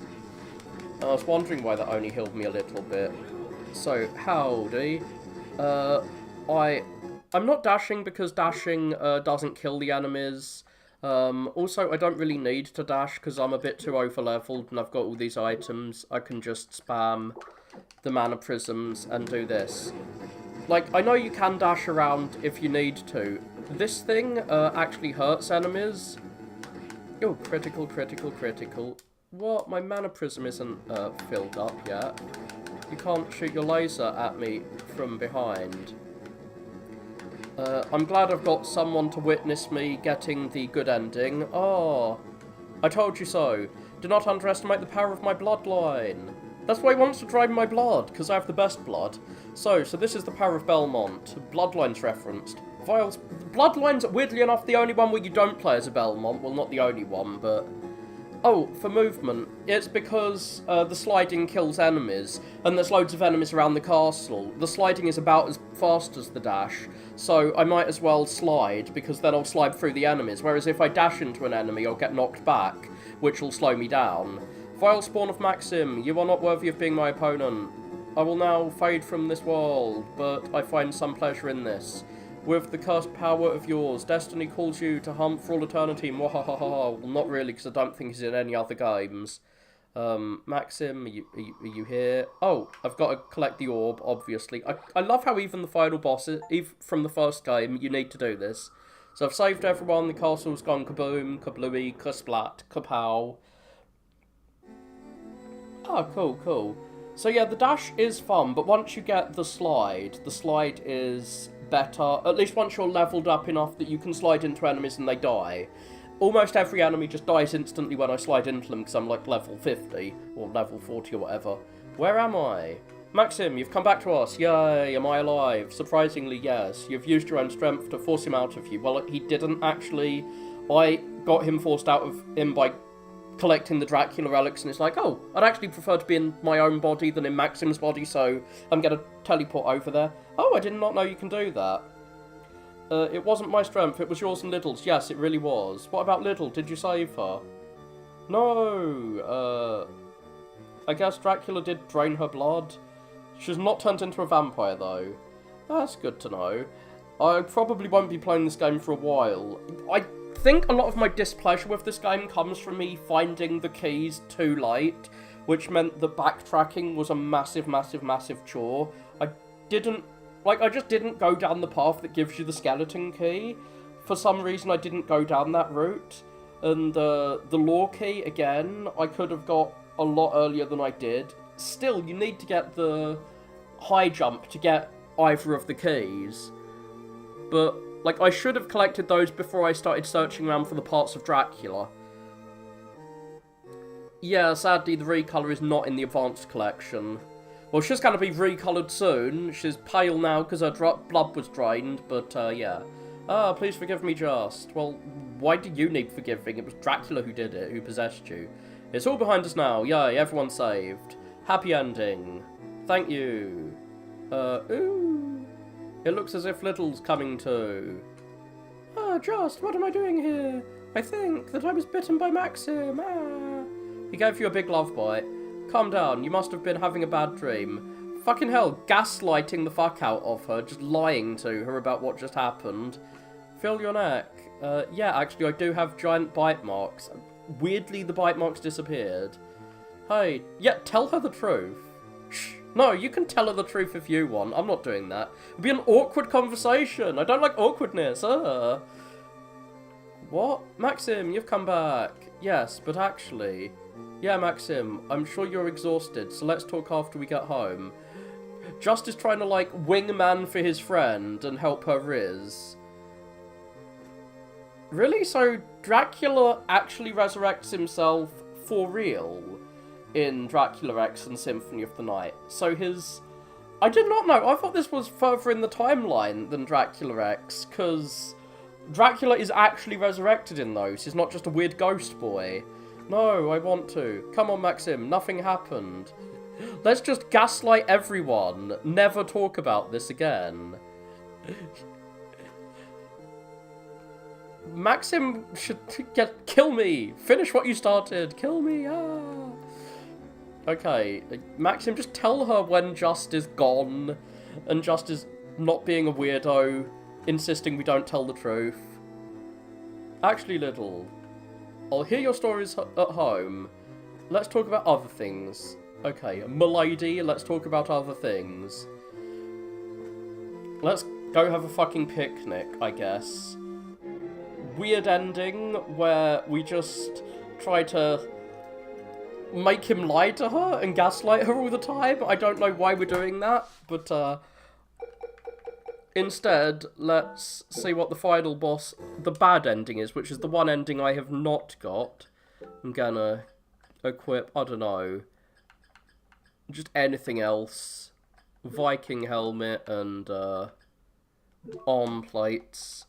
I was wondering why that only healed me a little bit. So, howdy. I'm not dashing because dashing doesn't kill the enemies. Also, I don't really need to dash because I'm a bit too over-leveled and I've got all these items. I can just spam the mana prisms and do this. Like, I know you can dash around if you need to. This thing actually hurts enemies. Oh, critical, critical, critical. What? My mana prism isn't filled up yet. You can't shoot your laser at me from behind. I'm glad I've got someone to witness me getting the good ending. Oh, I told you so. Do not underestimate the power of my bloodline. That's why he wants to drain my blood, because I have the best blood. So this is the power of Belmont. Bloodline's referenced. Vials. Bloodline's, weirdly enough, the only one where you don't play as a Belmont. Well, not the only one, but... Oh, for movement, it's because the sliding kills enemies, and there's loads of enemies around the castle. The sliding is about as fast as the dash, so I might as well slide, because then I'll slide through the enemies, whereas if I dash into an enemy, I'll get knocked back, which will slow me down. Vile spawn of Maxim, you are not worthy of being my opponent. I will now fade from this world, but I find some pleasure in this. With the cursed power of yours, destiny calls you to hunt for all eternity. Mwahahaha. Well, not really, because I don't think he's in any other games. Maxim, are you here? Oh, I've got to collect the orb, obviously. I love how even the final bosses, even from the first game, you need to do this. So I've saved everyone, the castle's gone kaboom, kablooey, kasplat, kapow. Oh, cool, cool. So yeah, the dash is fun, but once you get the slide is better. At least once you're leveled up enough that you can slide into enemies and they die. Almost every enemy just dies instantly when I slide into them because I'm like level 50 or level 40 or whatever. Where am I? Maxim, you've come back to us. Yay, am I alive? Surprisingly, yes. You've used your own strength to force him out of you. Well, he didn't actually. I got him forced out of him by collecting the Dracula relics, and it's like, oh, I'd actually prefer to be in my own body than in Maxim's body, so I'm going to teleport over there. Oh, I did not know you can do that. It wasn't my strength, it was yours and Little's. Yes, it really was. What about Little? Did you save her? No, I guess Dracula did drain her blood. She's not turned into a vampire, though. That's good to know. I probably won't be playing this game for a while. I think a lot of my displeasure with this game comes from me finding the keys too late, which meant that backtracking was a massive, massive, massive chore. I just didn't go down the path that gives you the skeleton key. For some reason, I didn't go down that route. And the lore key, again, I could have got a lot earlier than I did. Still, you need to get the high jump to get either of the keys. But like, I should have collected those before I started searching around for the parts of Dracula. Yeah, sadly, the recolor is not in the advanced collection. Well, she's going to be recoloured soon. She's pale now because her blood was drained, but, yeah. Ah, please forgive me just. Well, why do you need forgiving? It was Dracula who did it, who possessed you. It's all behind us now. Yay, everyone's saved. Happy ending. Thank you. Ooh. It looks as if Little's coming too. Ah, Just, what am I doing here? I think that I was bitten by Maxim. Ah. He gave you a big love bite. Calm down, you must have been having a bad dream. Fucking hell, gaslighting the fuck out of her, just lying to her about what just happened. Feel your neck. Yeah, actually, I do have giant bite marks. Weirdly, the bite marks disappeared. Hey, yeah, tell her the truth. Shh. No, you can tell her the truth if you want. I'm not doing that. It'll be an awkward conversation. I don't like awkwardness. What? Maxim, you've come back. Yes, but actually... Yeah, Maxim, I'm sure you're exhausted, so let's talk after we get home. Just is trying to, like, wingman for his friend and help her Riz. Really? So Dracula actually resurrects himself for real in Dracula X and Symphony of the Night? So his... I did not know. I thought this was further in the timeline than Dracula X, because Dracula is actually resurrected in those. He's not just a weird ghost boy. No, I want to. Come on, Maxim. Nothing happened. Let's just gaslight everyone. Never talk about this again. Maxim should kill me. Finish what you started. Kill me. Ah. Okay, Maxim, just tell her when Just is gone, and Just is not being a weirdo, insisting we don't tell the truth. Actually, Little, I'll hear your stories at home. Let's talk about other things. Okay, Milady, let's talk about other things. Let's go have a fucking picnic, I guess. Weird ending where we just try to make him lie to her and gaslight her all the time. I don't know why we're doing that, but instead, let's see what the final boss, the bad ending is, which is the one ending I have not got. I'm gonna equip, I don't know, just anything else. Viking helmet and arm plates.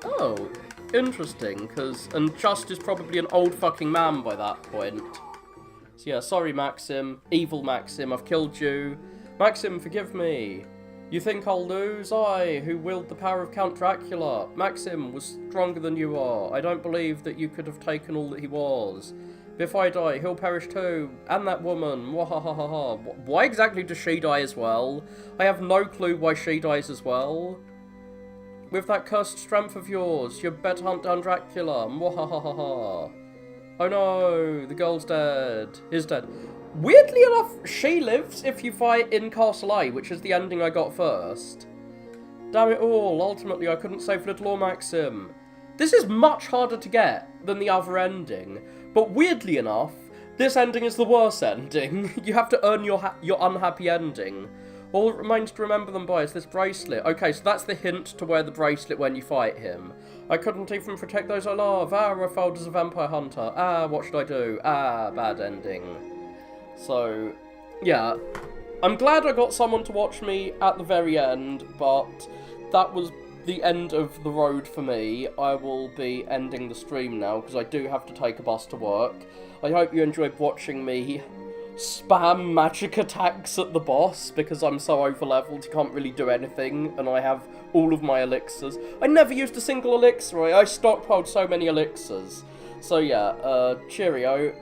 Oh, interesting, and Just is probably an old fucking man by that point. So yeah, sorry Maxim, evil Maxim, I've killed you. Maxim, forgive me. You think I'll lose? I, who willed the power of Count Dracula. Maxim was stronger than you are. I don't believe that you could have taken all that he was. If I die, he'll perish too. And that woman. Wahahaha. Why exactly does she die as well? I have no clue why she dies as well. With that cursed strength of yours, you'd better hunt down Dracula. Mwahahaha. Oh no, the girl's dead. Is dead. Weirdly enough, she lives if you fight in Castle A, which is the ending I got first. Damn it all, ultimately I couldn't save Little or Maxim. This is much harder to get than the other ending, but weirdly enough, this ending is the worst ending. You have to earn your unhappy ending. All that remains to remember them by is this bracelet. Okay, so that's the hint to wear the bracelet when you fight him. I couldn't even protect those I love. Ah, I failed as a vampire hunter. Ah, what should I do? Ah, bad ending. So, yeah. I'm glad I got someone to watch me at the very end, but that was the end of the road for me. I will be ending the stream now, because I do have to take a bus to work. I hope you enjoyed watching me spam magic attacks at the boss, because I'm so over-leveled you can't really do anything, and I have all of my elixirs. I never used a single elixir, I stockpiled so many elixirs. So yeah, cheerio.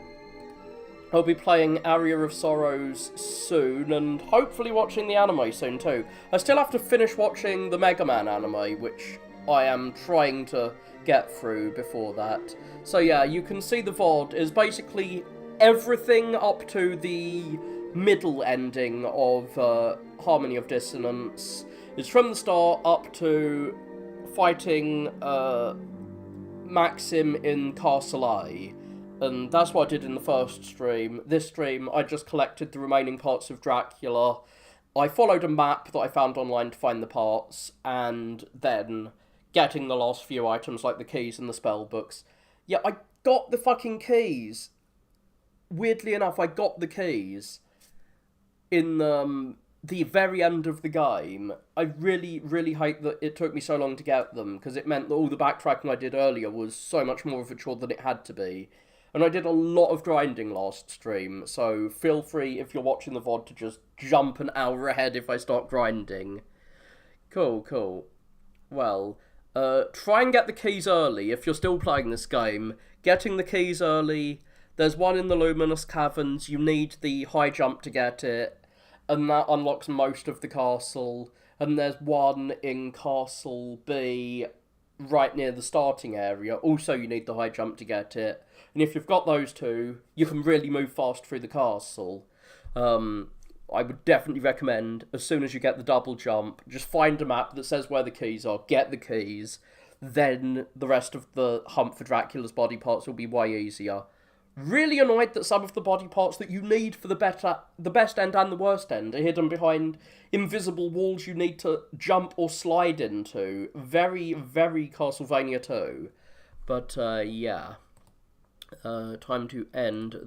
I'll be playing Aria of Sorrows soon, and hopefully watching the anime soon too. I still have to finish watching the Mega Man anime, which I am trying to get through before that. So yeah, you can see the VOD is basically everything up to the middle ending of Harmony of Dissonance. It's from the start up to fighting Maxim in Castle A. And that's what I did in the first stream. This stream, I just collected the remaining parts of Dracula. I followed a map that I found online to find the parts, and then getting the last few items like the keys and the spell books. Yeah, I got the fucking keys. Weirdly enough, I got the keys in the very end of the game. I really, really hate that it took me so long to get them, because it meant that all the backtracking I did earlier was so much more of a chore than it had to be. And I did a lot of grinding last stream, so feel free, if you're watching the VOD, to just jump an hour ahead if I start grinding. Cool, cool. Well, try and get the keys early if you're still playing this game. Getting the keys early, there's one in the Luminous Caverns, you need the high jump to get it, and that unlocks most of the castle. And there's one in Castle B, right near the starting area, also you need the high jump to get it. And if you've got those two, you can really move fast through the castle. I would definitely recommend, as soon as you get the double jump, just find a map that says where the keys are, get the keys, then the rest of the hunt for Dracula's body parts will be way easier. Really annoyed that some of the body parts that you need for the best end and the worst end are hidden behind invisible walls you need to jump or slide into. Very, very Castlevania 2. But, yeah. Time to end